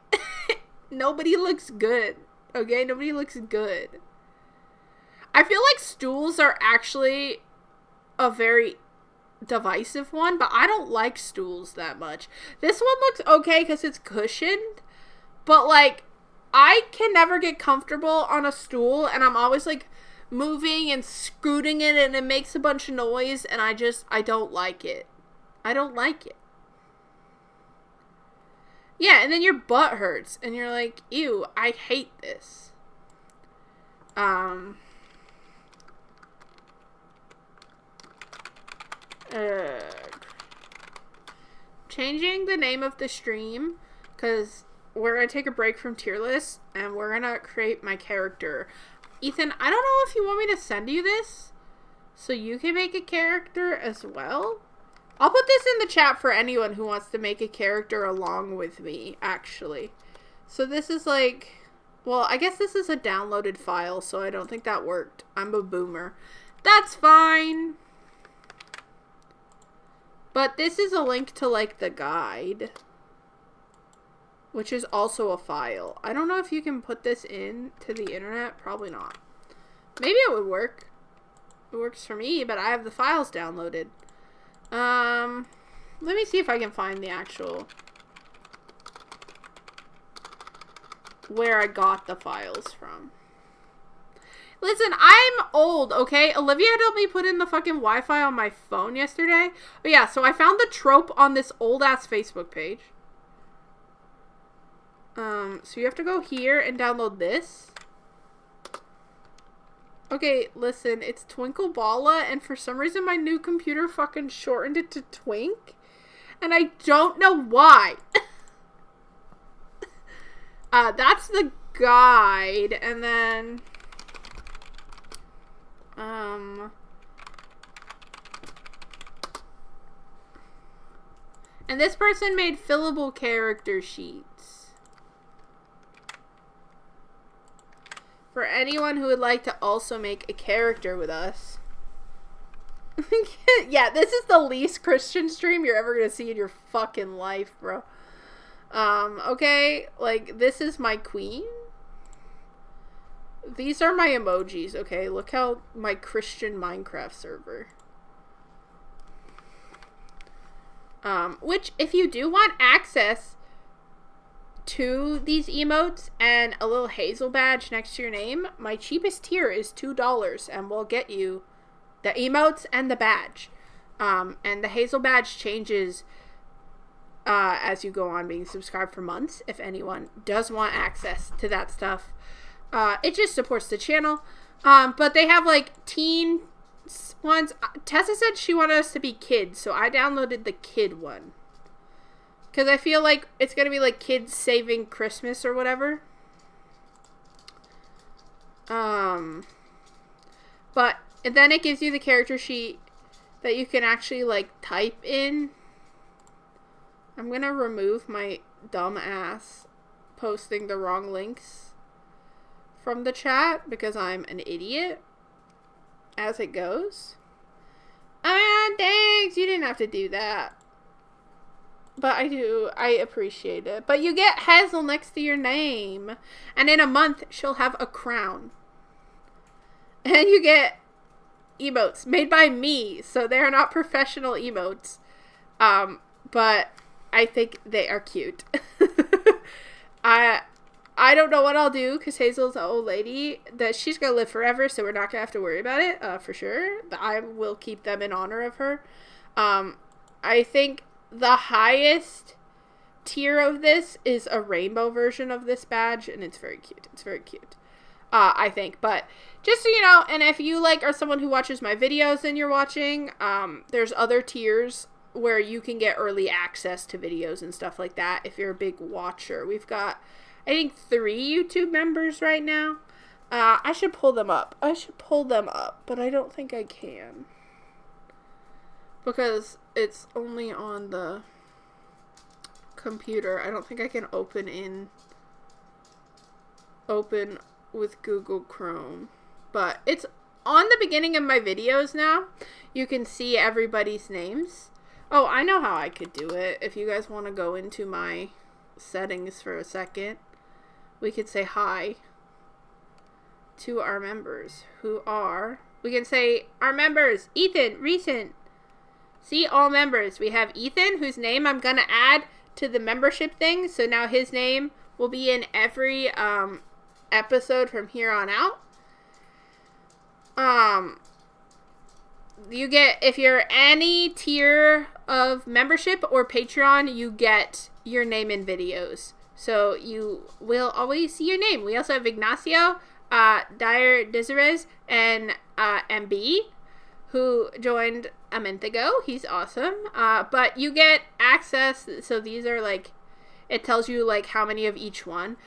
nobody looks good. Okay, nobody looks good. I feel like stools are actually a very divisive one, but I don't like stools that much. This one looks okay because it's cushioned, but like I can never get comfortable on a stool, and I'm always like moving and scooting it, and it makes a bunch of noise, and I don't like it. I don't like it. Yeah, and then your butt hurts, and you're like, ew, I hate this. Changing the name of the stream, because we're going to take a break from tier lists, and we're going to create my character. Ethan, I don't know if you want me to send you this, so you can make a character as well. I'll put this in the chat for anyone who wants to make a character along with me, actually. So this is like, well, I guess this is a downloaded file, so I don't think that worked. I'm a boomer. That's fine. But this is a link to like the guide, which is also a file. I don't know if you can put this in to the internet. Probably not. Maybe it would work. It works for me, but I have the files downloaded. Let me see if I can find the actual where I got the files from. Listen, I'm old, okay? Olivia helped me put in the fucking Wi-Fi on my phone yesterday. But yeah, so I found the trope on this old-ass Facebook page. So you have to go here and download this. Okay, listen, it's Twinkleballa, and for some reason my new computer fucking shortened it to Twink. And I don't know why. That's the guide, and then... And this person made fillable character sheets. For anyone who would like to also make a character with us. Yeah, this is the least Christian stream you're ever gonna see in your fucking life, bro. Okay, like, this is my queen. These are my emojis, okay? Look how my Christian Minecraft server. Which, if you do want access to these emotes and a little Hazel badge next to your name, my cheapest tier is $2, and we'll get you the emotes and the badge. And the Hazel badge changes as you go on being subscribed for months, if anyone does want access to that stuff. It just supports the channel. But they have like teen ones. Tessa said she wanted us to be kids, so I downloaded the kid one. Because I feel like it's going to be like kids saving Christmas or whatever. But and then it gives you the character sheet that you can actually like type in. I'm going to remove my dumb ass posting the wrong links from the chat because I'm an idiot as it goes. Ah, thanks. You didn't have to do that. But I appreciate it. But you get Hazel next to your name. And in a month, she'll have a crown. And you get emotes made by me. So they're not professional emotes. But I think they are cute. I don't know what I'll do because Hazel's an old lady that she's going to live forever. So we're not going to have to worry about it for sure. But I will keep them in honor of her. I think the highest tier of this is a rainbow version of this badge, and it's very cute. It's very cute, I think. But just so you know, and if you are someone who watches my videos and you're watching, there's other tiers where you can get early access to videos and stuff like that if you're a big watcher. We've got, I think, 3 YouTube members right now. I should pull them up. But I don't think I can. Because it's only on the computer. I don't think I can open with Google Chrome. But it's on the beginning of my videos now. You can see everybody's names. Oh, I know how I could do it. If you guys want to go into my settings for a second, we could say hi to our members who are... We can say, our members, Ethan, recent. See, all members. We have Ethan, whose name I'm going to add to the membership thing. So now his name will be in every episode from here on out. You get, if you're any tier of membership or Patreon, you get your name in videos. So you will always see your name. We also have Ignacio, Dyer Desirez, and MB, who joined a month ago. He's awesome. But you get access. So these are it tells you how many of each one.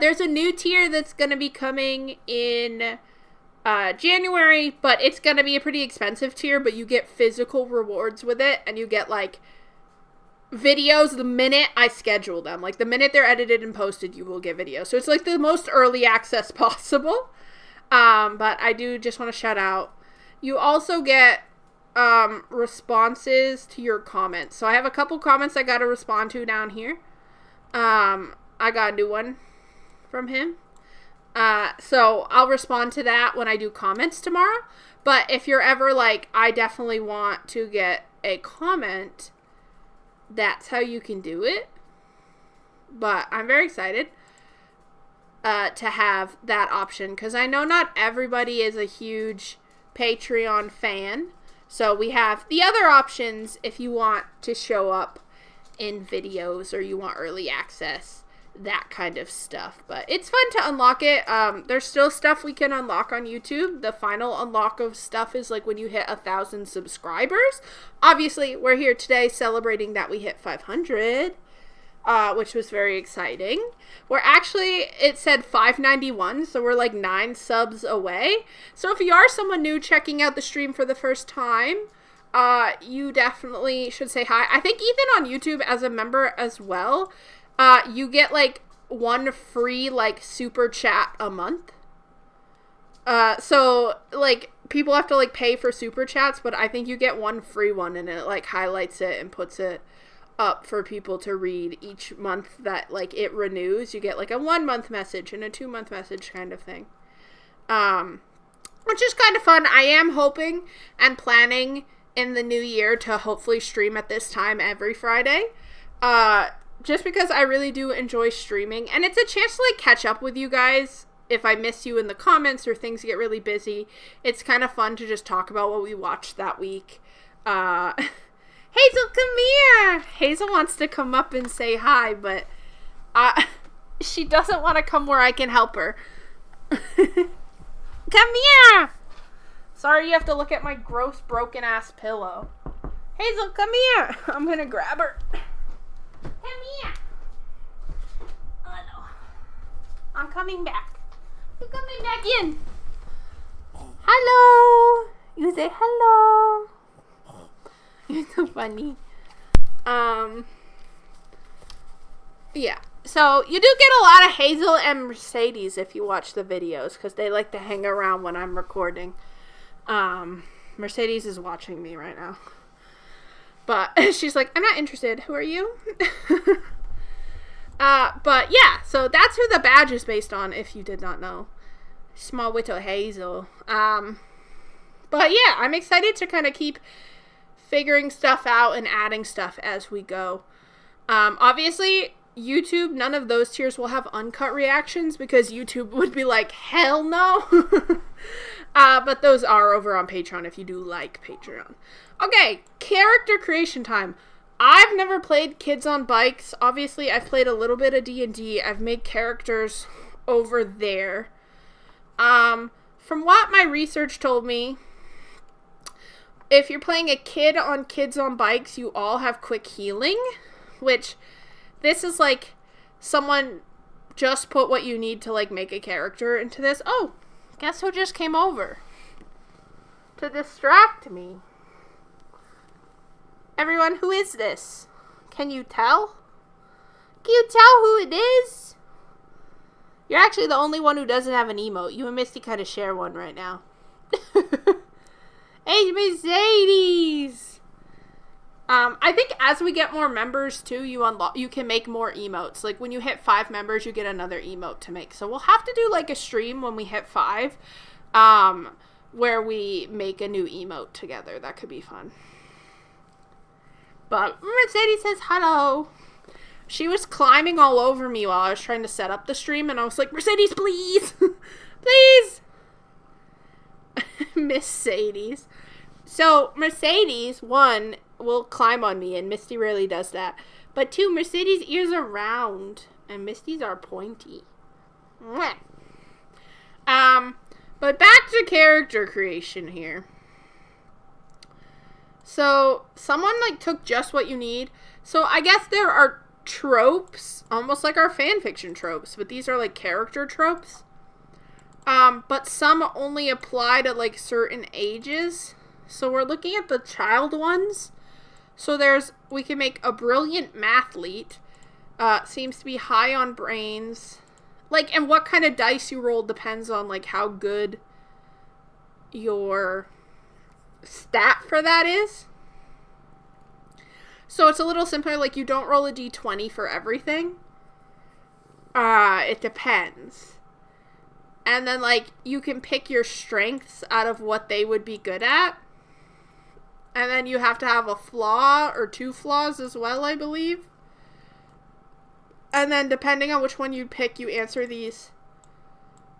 There's a new tier that's going to be coming in January, but it's going to be a pretty expensive tier, but you get physical rewards with it, and you get videos the minute I schedule them. The minute they're edited and posted, you will get videos. So it's the most early access possible. But I do just want to shout out. You also get responses to your comments. So I have a couple comments I got to respond to down here. I got a new one from him. So I'll respond to that when I do comments tomorrow. But if you're ever I definitely want to get a comment, that's how you can do it. But I'm very excited to have that option, because I know not everybody is a huge Patreon fan. So we have the other options if you want to show up in videos or you want early access, that kind of stuff. But it's fun to unlock it. There's still stuff we can unlock on YouTube. The final unlock of stuff is when you hit 1,000 subscribers. Obviously, we're here today celebrating that we hit 500, which was very exciting. We're actually, it said 591, so we're 9 subs away. So if you are someone new checking out the stream for the first time, you definitely should say hi. I think even on YouTube as a member as well, you get 1 free super chat a month. So people have to pay for super chats, but I think you get 1 free one, and it highlights it and puts it up for people to read each month that it renews. You get a 1-month message and a 2-month message kind of thing. Which is kind of fun. I am hoping and planning in the new year to hopefully stream at this time every Friday. Just because I really do enjoy streaming, and it's a chance to catch up with you guys if I miss you in the comments or things get really busy. It's kind of fun to just talk about what we watched that week. Hazel, come here! Hazel wants to come up and say hi, but she doesn't want to come where I can help her. Come here! Sorry you have to look at my gross broken ass pillow. Hazel, come here! I'm gonna grab her. Come here! Oh no. I'm coming back. You're coming back in. Hello! You say hello. You're so funny. Yeah. So, you do get a lot of Hazel and Mercedes if you watch the videos, because they like to hang around when I'm recording. Mercedes is watching me right now. But she's like, I'm not interested. Who are you? But yeah, so that's who the badge is based on, if you did not know. Small little Hazel. But yeah, I'm excited to kind of keep figuring stuff out and adding stuff as we go. Obviously, YouTube, none of those tiers will have uncut reactions because YouTube would be like, hell no. But those are over on Patreon if you do like Patreon. Okay, character creation time. I've never played Kids on Bikes. Obviously, I've played a little bit of D&D. I've made characters over there. From what my research told me, if you're playing a kid on Kids on Bikes, you all have quick healing, which this is like someone just put what you need to like make a character into this. Oh, guess who just came over to distract me? Everyone, who is this? Can you tell? Can you tell who it is? You're actually the only one who doesn't have an emote. You and Misty kind of share one right now. Hey, Mercedes! I think as we get more members too, you can make more emotes. Like when you hit 5 members, you get another emote to make. So we'll have to do like a stream when we hit 5, where we make a new emote together. That could be fun. But Mercedes says hello. She was climbing all over me while I was trying to set up the stream, and I was like, Mercedes, please! Please! Mercedes. So, Mercedes, 1, will climb on me, and Misty rarely does that. But 2, Mercedes' ears are round, and Misty's are pointy. Mwah. But back to character creation here. So, someone, like, took just what you need. So, I guess there are tropes, almost like our fanfiction tropes, but these are, like, character tropes. But some only apply to, like, certain ages. So, we're looking at the child ones. So, we can make a brilliant mathlete. Seems to be high on brains. Like, and what kind of dice you roll depends on, like, how good your stat for that is. So it's a little simpler, like you don't roll a d20 for everything. It depends. And then like you can pick your strengths out of what they would be good at. And then you have to have a flaw or 2 flaws as well, I believe. And then depending on which one you pick, you answer these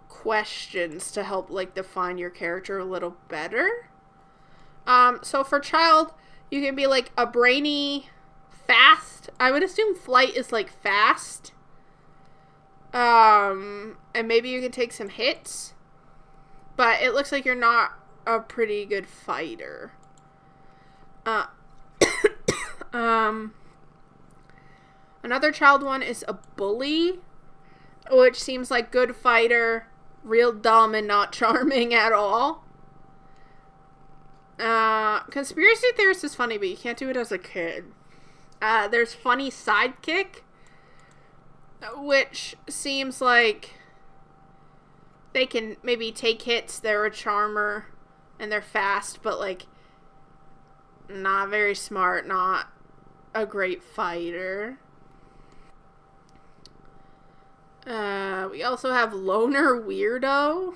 questions to help like define your character a little better. So for child, you can be like a brainy, fast. I would assume flight is like fast. And maybe you can take some hits. But it looks like you're not a pretty good fighter. Another child one is a bully, which seems like good fighter, real dumb and not charming at all. Conspiracy theorist is funny, but you can't do it as a kid. There's funny sidekick, which seems like they can maybe take hits. They're a charmer and they're fast, but like not very smart, not a great fighter. We also have loner weirdo.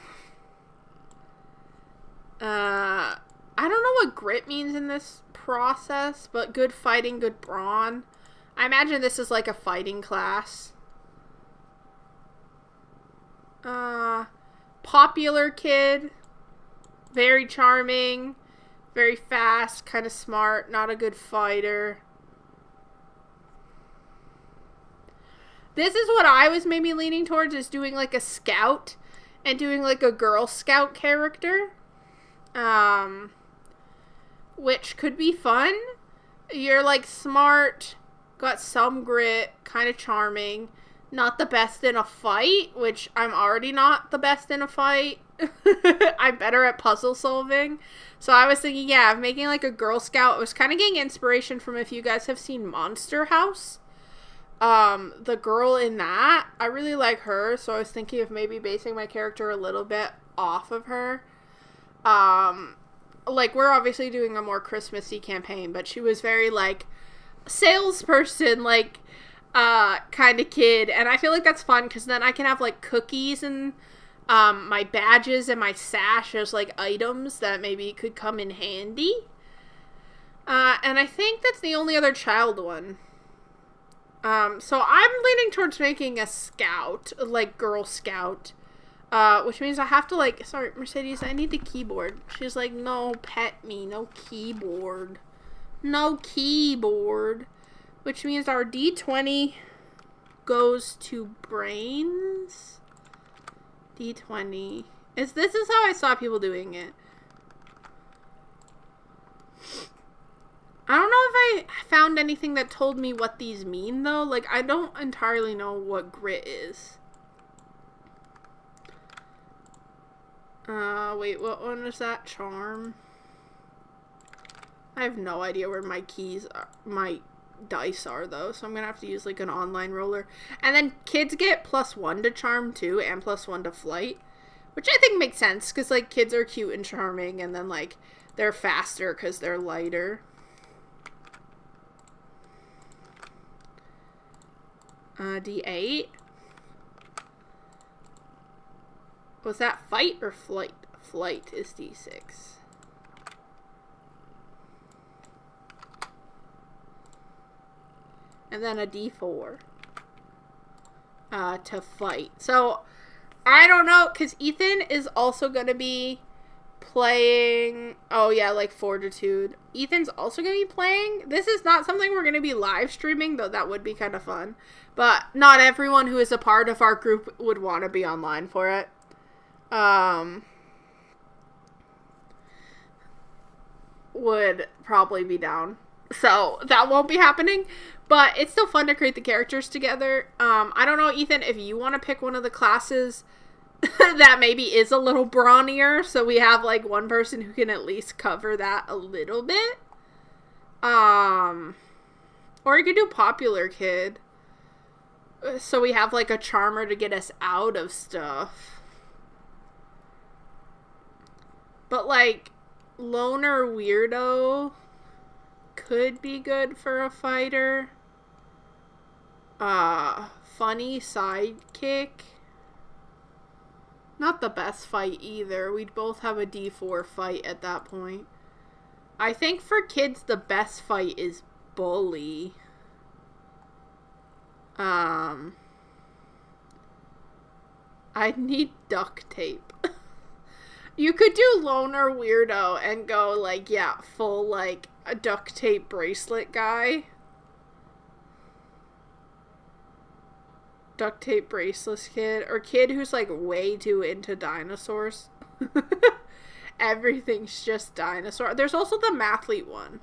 I don't know what grit means in this process, but good fighting, good brawn. I imagine this is like a fighting class. Popular kid. Very charming. Very fast, kind of smart, not a good fighter. This is what I was maybe leaning towards, is doing like a scout and doing like a Girl Scout character. Which could be fun. You're like smart, got some grit, kind of charming, not the best in a fight, which I'm already not the best in a fight. I'm better at puzzle solving. So I was thinking, yeah, of making like a Girl Scout. I was kind of getting inspiration from, if you guys have seen Monster House. The girl in that, I really like her, so I was thinking of maybe basing my character a little bit off of her. like, we're obviously doing a more Christmassy campaign, but she was very, like, salesperson, like, kind of kid. And I feel like that's fun, because then I can have, like, cookies and my badges and my sash as, like, items that maybe could come in handy. And I think that's the only other child one. So I'm leaning towards making a scout, like, Girl Scout. Which means I have to, like, sorry, Mercedes, I need the keyboard. She's like, no, pet me, no keyboard. No keyboard. Which means our D20 goes to brains. D20. This is how I saw people doing it. I don't know if I found anything that told me what these mean, though. Like, I don't entirely know what grit is. Wait, what one is that? Charm? I have no idea where my keys are, my dice are, though, so I'm gonna have to use, like, an online roller. And then kids get +1 to charm, too, and +1 to flight, which I think makes sense, because, like, kids are cute and charming, and then, like, they're faster because they're lighter. D8. Was that fight or flight? Flight is D6. And then a D4. To fight. So, I don't know, because Ethan is also going to be playing... Oh, yeah, like, Fortitude. Ethan's also going to be playing... This is not something we're going to be live streaming, though that would be kind of fun. But not everyone who is a part of our group would want to be online for it. Would probably be down. So, that won't be happening. But it's still fun to create the characters together. I don't know, Ethan, if you want to pick one of the classes that maybe is a little brawnier, so we have, like, one person who can at least cover that a little bit. Or you could do Popular Kid. So we have, like, a charmer to get us out of stuff. But, like, Loner Weirdo could be good for a fighter. Funny Sidekick. Not the best fight either. We'd both have a D4 fight at that point. I think for kids, the best fight is Bully. I need duct tape. You could do Loner Weirdo and go, like, yeah, full, like, a duct tape bracelet guy. Duct tape bracelets kid. Or kid who's, like, way too into dinosaurs. Everything's just dinosaur. There's also the mathlete one.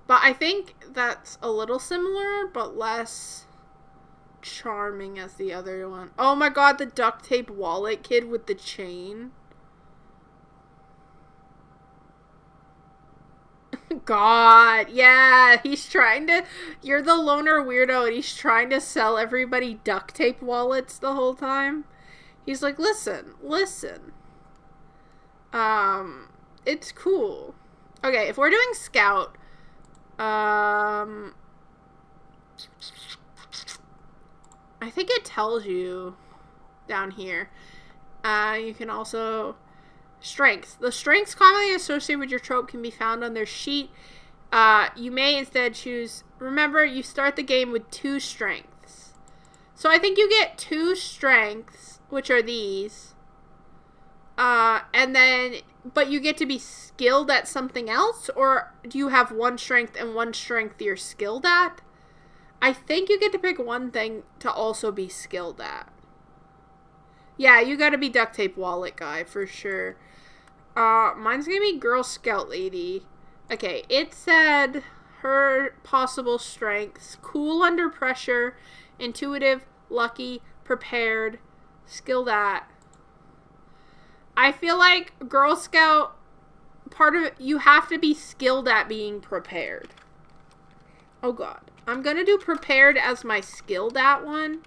But I think that's a little similar, but less charming as the other one. Oh my god, the duct tape wallet kid with the chain. God, yeah, he's trying to... You're the Loner Weirdo, and he's trying to sell everybody duct tape wallets the whole time. He's like, listen. It's cool. Okay, if we're doing Scout... I think it tells you down here. You can also... Strengths. The strengths commonly associated with your trope can be found on their sheet. You may instead choose... Remember, you start the game with 2 strengths. So I think you get 2 strengths, which are these. And then... But you get to be skilled at something else? Or do you have 1 strength and 1 strength you're skilled at? I think you get to pick one thing to also be skilled at. Yeah, you gotta be duct tape wallet guy, for sure. Mine's gonna be Girl Scout lady. Okay, it said her possible strengths: cool under pressure, intuitive, lucky, prepared, skilled at. I feel like Girl Scout, part of it, you have to be skilled at being prepared. Oh god. I'm gonna do prepared as my skilled at one.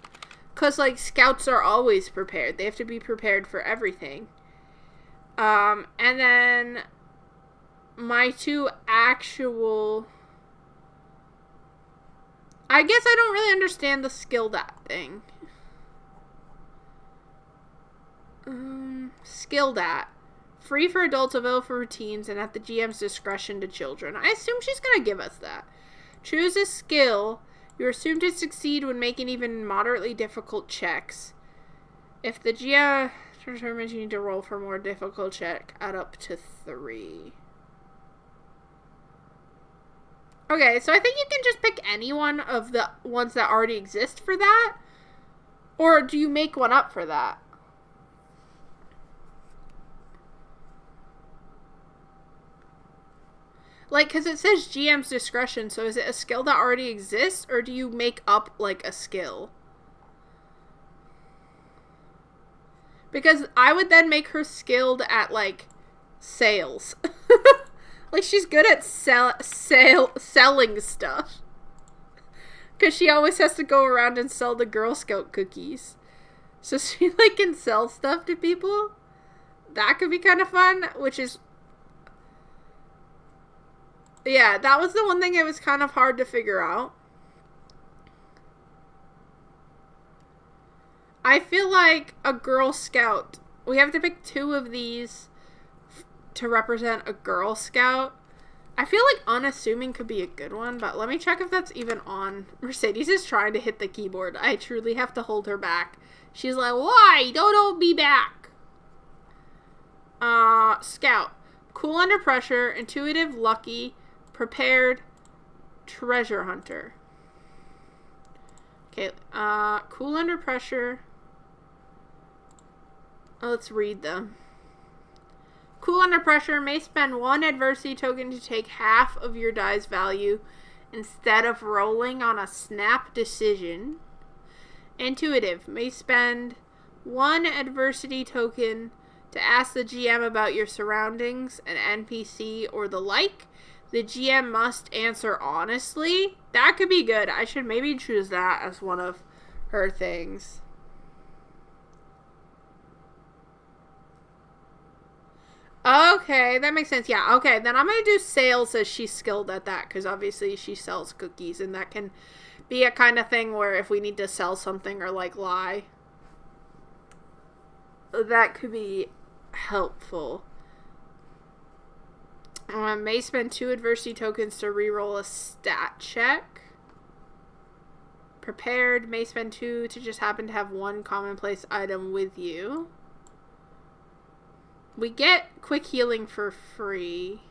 Because, like, scouts are always prepared. They have to be prepared for everything. And then my two actual... I guess I don't really understand the skilled at thing. Skilled at. Free for adults, available for routines, and at the GM's discretion to children. I assume she's going to give us that. Choose a skill. You're assumed to succeed when making even moderately difficult checks. If the GM determines you need to roll for a more difficult check, add up to 3. Okay, so I think you can just pick any one of the ones that already exist for that. Or do you make one up for that? Like, because it says GM's discretion, so is it a skill that already exists, or do you make up, like, a skill? Because I would then make her skilled at, like, sales. Like, she's good at selling stuff. Because she always has to go around and sell the Girl Scout cookies. So she, like, can sell stuff to people. That could be kind of fun, which is... Yeah, that was the one thing that was kind of hard to figure out. I feel like a Girl Scout... We have to pick 2 of these to represent a Girl Scout. I feel like unassuming could be a good one, but let me check if that's even on. Mercedes is trying to hit the keyboard. I truly have to hold her back. She's like, why? Don't hold me back. Scout. Cool under pressure, intuitive, lucky, prepared, treasure hunter. Okay, cool under pressure. Let's read them. Cool under pressure may spend 1 adversity token to take half of your die's value instead of rolling on a snap decision. Intuitive may spend 1 adversity token to ask the GM about your surroundings, an NPC, or the like. The GM must answer honestly. That could be good. I should maybe choose that as one of her things. Okay, that makes sense. Yeah, okay. Then I'm going to do sales as she's skilled at that, because obviously she sells cookies, and that can be a kind of thing where if we need to sell something or, like, lie, that could be helpful. May spend 2 adversity tokens to reroll a stat check. Prepared may spend 2 to just happen to have 1 commonplace item with you. We get quick healing for free.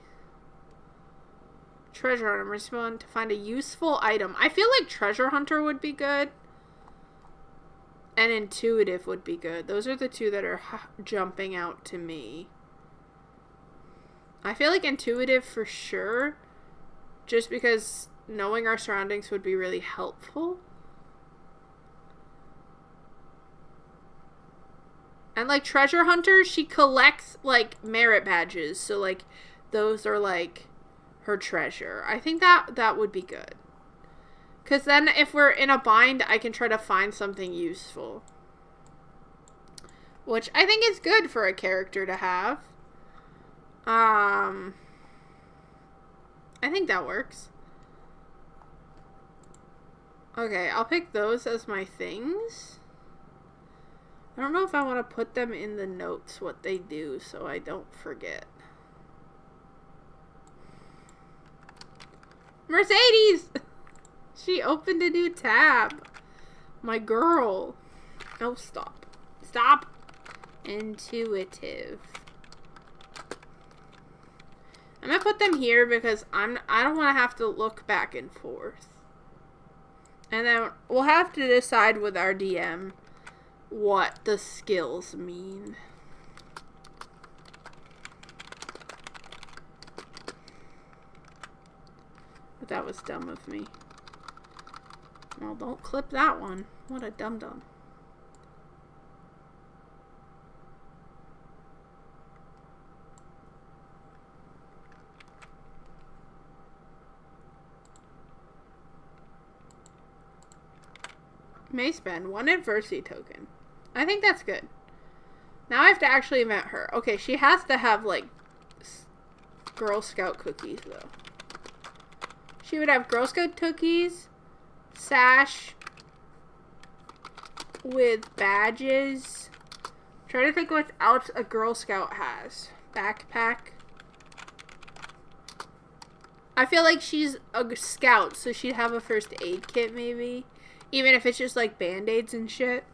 Treasure hunter, respond to find a useful item. I feel like treasure hunter would be good. And intuitive would be good. Those are the 2 that are jumping out to me. I feel like intuitive for sure. Just because knowing our surroundings would be really helpful. And, like, treasure hunter, she collects, like, merit badges. So, like, those are, like, her treasure. I think that would be good. Because then if we're in a bind, I can try to find something useful. Which I think is good for a character to have. I think that works. Okay, I'll pick those as my things. I don't know if I want to put them in the notes what they do so I don't forget. Mercedes! She opened a new tab. My girl. Oh, stop. Stop. Intuitive. I'm going to put them here because I don't want to have to look back and forth. And then we'll have to decide with our DM what the skills mean. But that was dumb of me. Well, don't clip that one. What a dum-dum. May spend 1 adversity token. I think that's good. Now I have to actually invent her. Okay, she has to have, like, Girl Scout cookies, though. She would have Girl Scout cookies, sash with badges. I'm trying to think what else a Girl Scout has. Backpack. I feel like she's a scout, so she'd have a first aid kit, maybe. Even if it's just, like, Band-Aids and shit.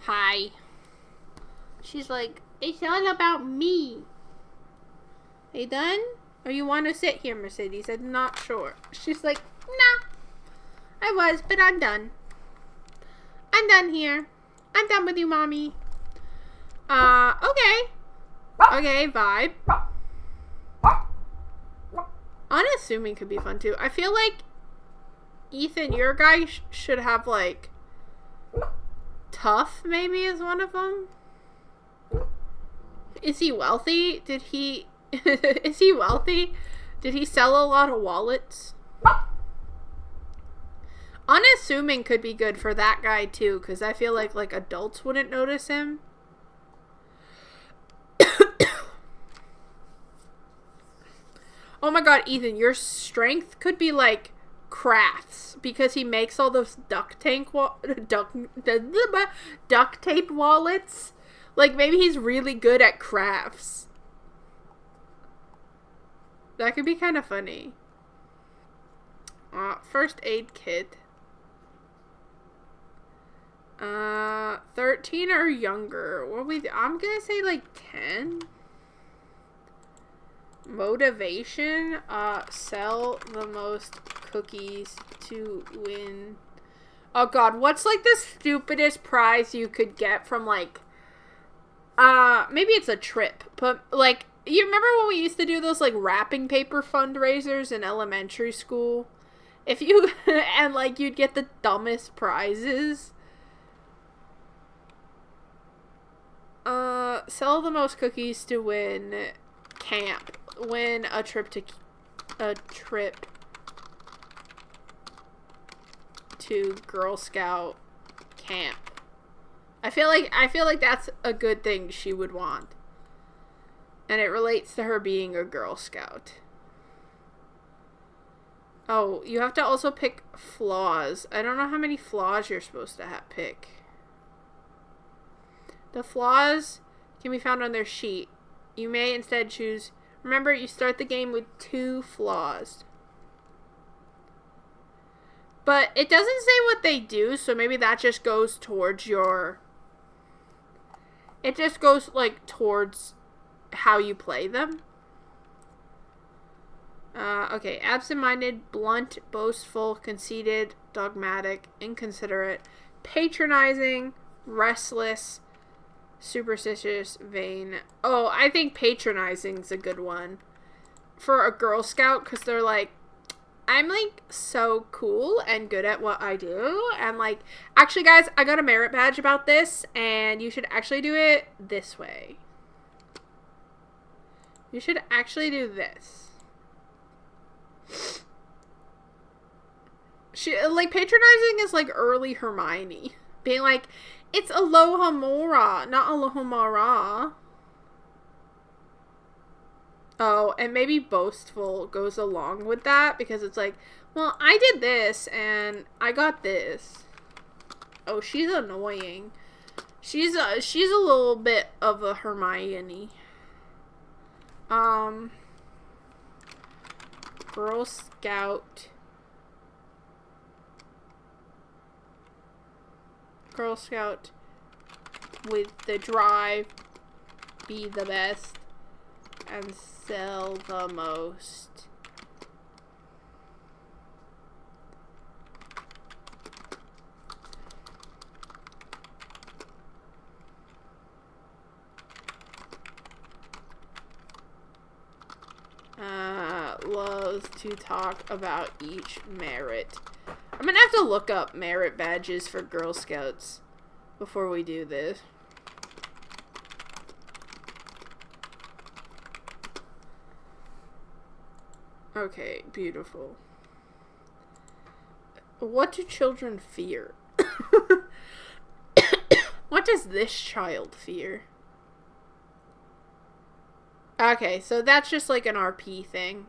Hi. She's like, it's all about me. Are you done? Or you want to sit here, Mercedes? I'm not sure. She's like, no. I was, but I'm done. I'm done here. I'm done with you, Mommy. Okay. Okay, vibe. Unassuming could be fun, too. I feel like, Ethan, your guy should have, like, tough, maybe, is one of them. Is he wealthy? Did he... Is he wealthy? Did he sell a lot of wallets? Unassuming could be good for that guy, too, because I feel like, adults wouldn't notice him. Oh my god, Ethan, your strength could be, like, crafts, because he makes all those duct tape wallets. Like, maybe he's really good at crafts. That could be kind of funny. First aid kit. 13 or younger. I'm gonna say, like, 10. Motivation. Sell the most cookies to win. Oh god, what's, like, the stupidest prize you could get from, like, maybe it's a trip, but, like, you remember when we used to do those, like, wrapping paper fundraisers in elementary school? If you, and, like, you'd get the dumbest prizes. Sell the most cookies to win camp. Win a trip to Girl Scout camp. I feel like that's a good thing she would want. And it relates to her being a Girl Scout. Oh, you have to also pick flaws. I don't know how many flaws you're supposed to pick. The flaws can be found on their sheet. You may instead choose... Remember, you start the game with 2 flaws. But it doesn't say what they do, so maybe that just goes towards your... It just goes, like, towards how you play them. Okay. Absent-minded, blunt, boastful, conceited, dogmatic, inconsiderate, patronizing, restless, superstitious, vain. Oh, I think patronizing's a good one for a Girl Scout, because they're like, I'm, like, so cool and good at what I do, and, like, actually, guys, I got a merit badge about this, and you should actually do it this way. You should actually do this. Like, patronizing is, like, early Hermione. Being like, it's Alohomora, not Alohomora. Oh, and maybe boastful goes along with that, because it's like, well, I did this, and I got this. Oh, she's annoying. She's a little bit of a Hermione. Girl Scout. Girl Scout with the drive, be the best, and sell the most. Loves to talk about each merit. I'm gonna have to look up merit badges for Girl Scouts before we do this. Okay, beautiful. What do children fear? What does this child fear? Okay, so that's just like an RP thing.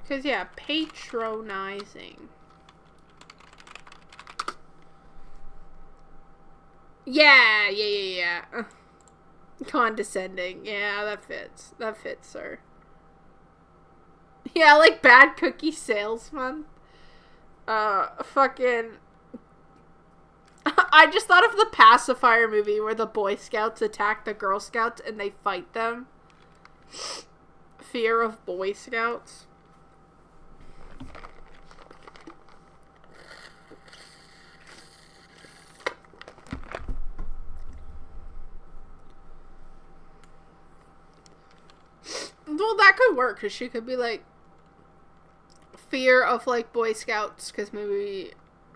Because, yeah, patronizing. Yeah. Condescending. Yeah, that fits. That fits, sir. Yeah, like bad cookie salesman. Fucking... I just thought of the Pacifier movie where the Boy Scouts attack the Girl Scouts and they fight them. Fear of Boy Scouts. Well, that could work, because she could be like, fear of, like, Boy Scouts, because maybe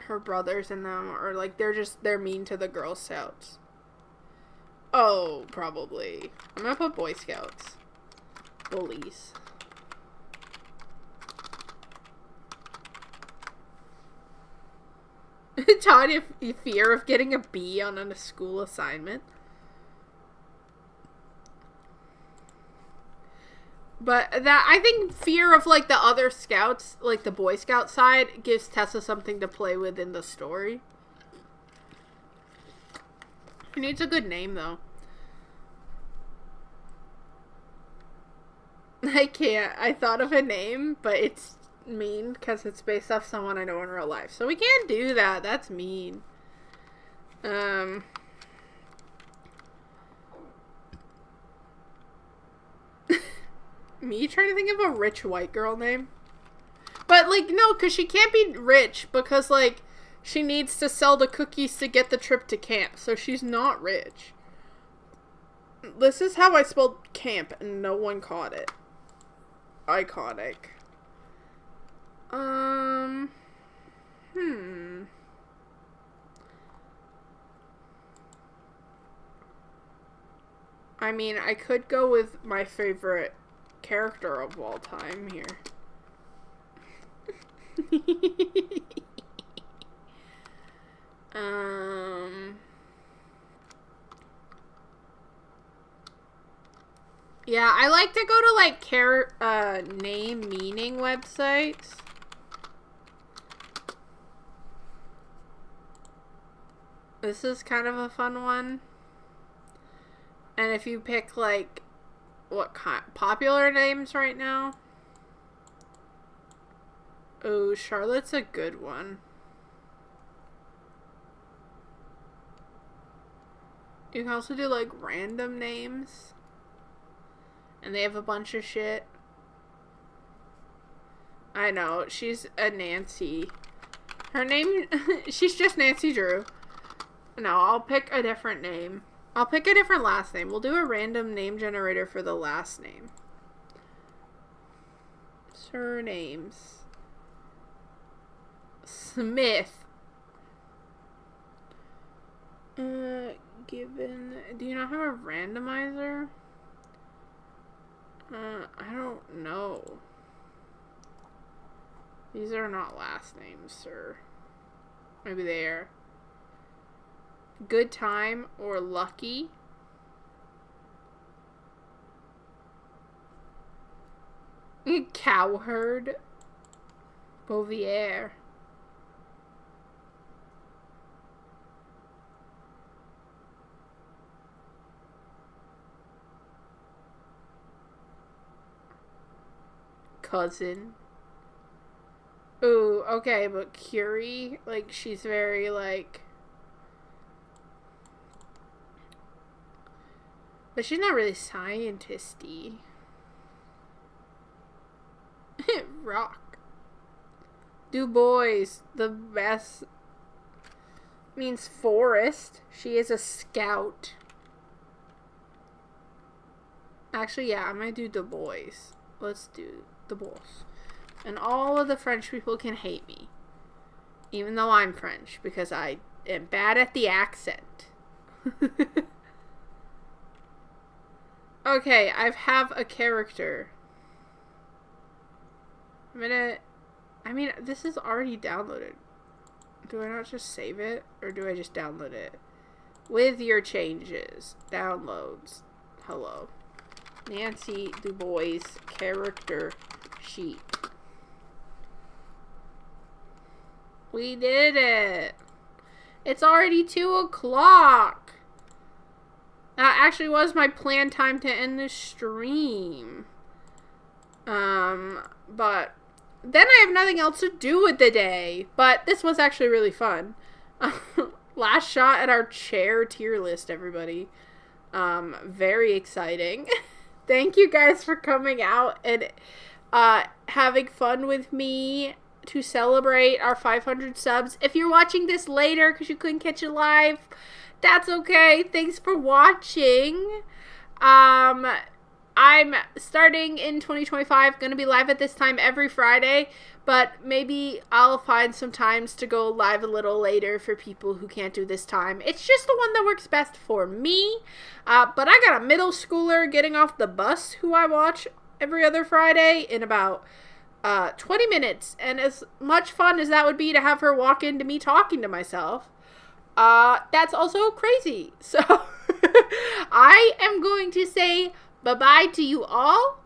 her brothers in them, or, like, they're mean to the Girl Scouts. Oh, probably. I'm gonna put Boy Scouts. Bullies. Tanya, fear of getting a B on a school assignment. But that, I think fear of, like, the other scouts, like the Boy Scout side, gives Tessa something to play with in the story. She needs a good name, though. I can't. I thought of a name, but it's mean because it's based off someone I know in real life. So we can't do that. That's mean. Me trying to think of a rich white girl name? But, like, no, because she can't be rich because, like, she needs to sell the cookies to get the trip to camp. So she's not rich. This is how I spelled camp and no one caught it. Iconic. I mean, I could go with my favorite character of all time here. Yeah, I like to go to, like, name meaning websites. This is kind of a fun one. And if you pick, like, what kind popular names right now? Oh, Charlotte's a good one. You can also do, like, random names. And they have a bunch of shit. I know, she's a Nancy. Her name, she's just Nancy Drew. No, I'll pick a different name. I'll pick a different last name. We'll do a random name generator for the last name. Surnames. Smith. Given. Do you not have a randomizer? I don't know. These are not last names, sir. Maybe they are. Good time or lucky. Cowherd. Bouvier. Cousin. Ooh, okay, but Curie, like, she's very, like... But she's not really scientisty. Rock. Du Bois, the best... Means forest. She is a scout. Actually, yeah, I might do Du Bois. Let's do Du Bois. And all of the French people can hate me. Even though I'm French. Because I am bad at the accent. Okay, I have a character. I mean, this is already downloaded. Do I not just save it? Or do I just download it? With your changes. Downloads. Hello. Nancy DuBois character sheet. We did it. It's already 2 o'clock. That actually was my planned time to end this stream. But then I have nothing else to do with the day. But this was actually really fun. Last shot at our chair tier list, everybody. Very exciting. Thank you guys for coming out and having fun with me to celebrate our 500 subs. If you're watching this later because you couldn't catch it live, that's okay. Thanks for watching. I'm starting in 2025, going to be live at this time every Friday, but maybe I'll find some times to go live a little later for people who can't do this time. It's just the one that works best for me, but I got a middle schooler getting off the bus who I watch every other Friday in about 20 minutes, and as much fun as that would be to have her walk into me talking to myself, that's also crazy. So I am going to say bye-bye to you all.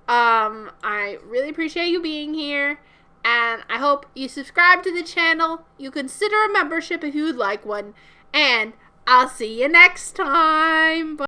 I really appreciate you being here, and I hope you subscribe to the channel. You consider a membership if you would like one, and I'll see you next time. Bye.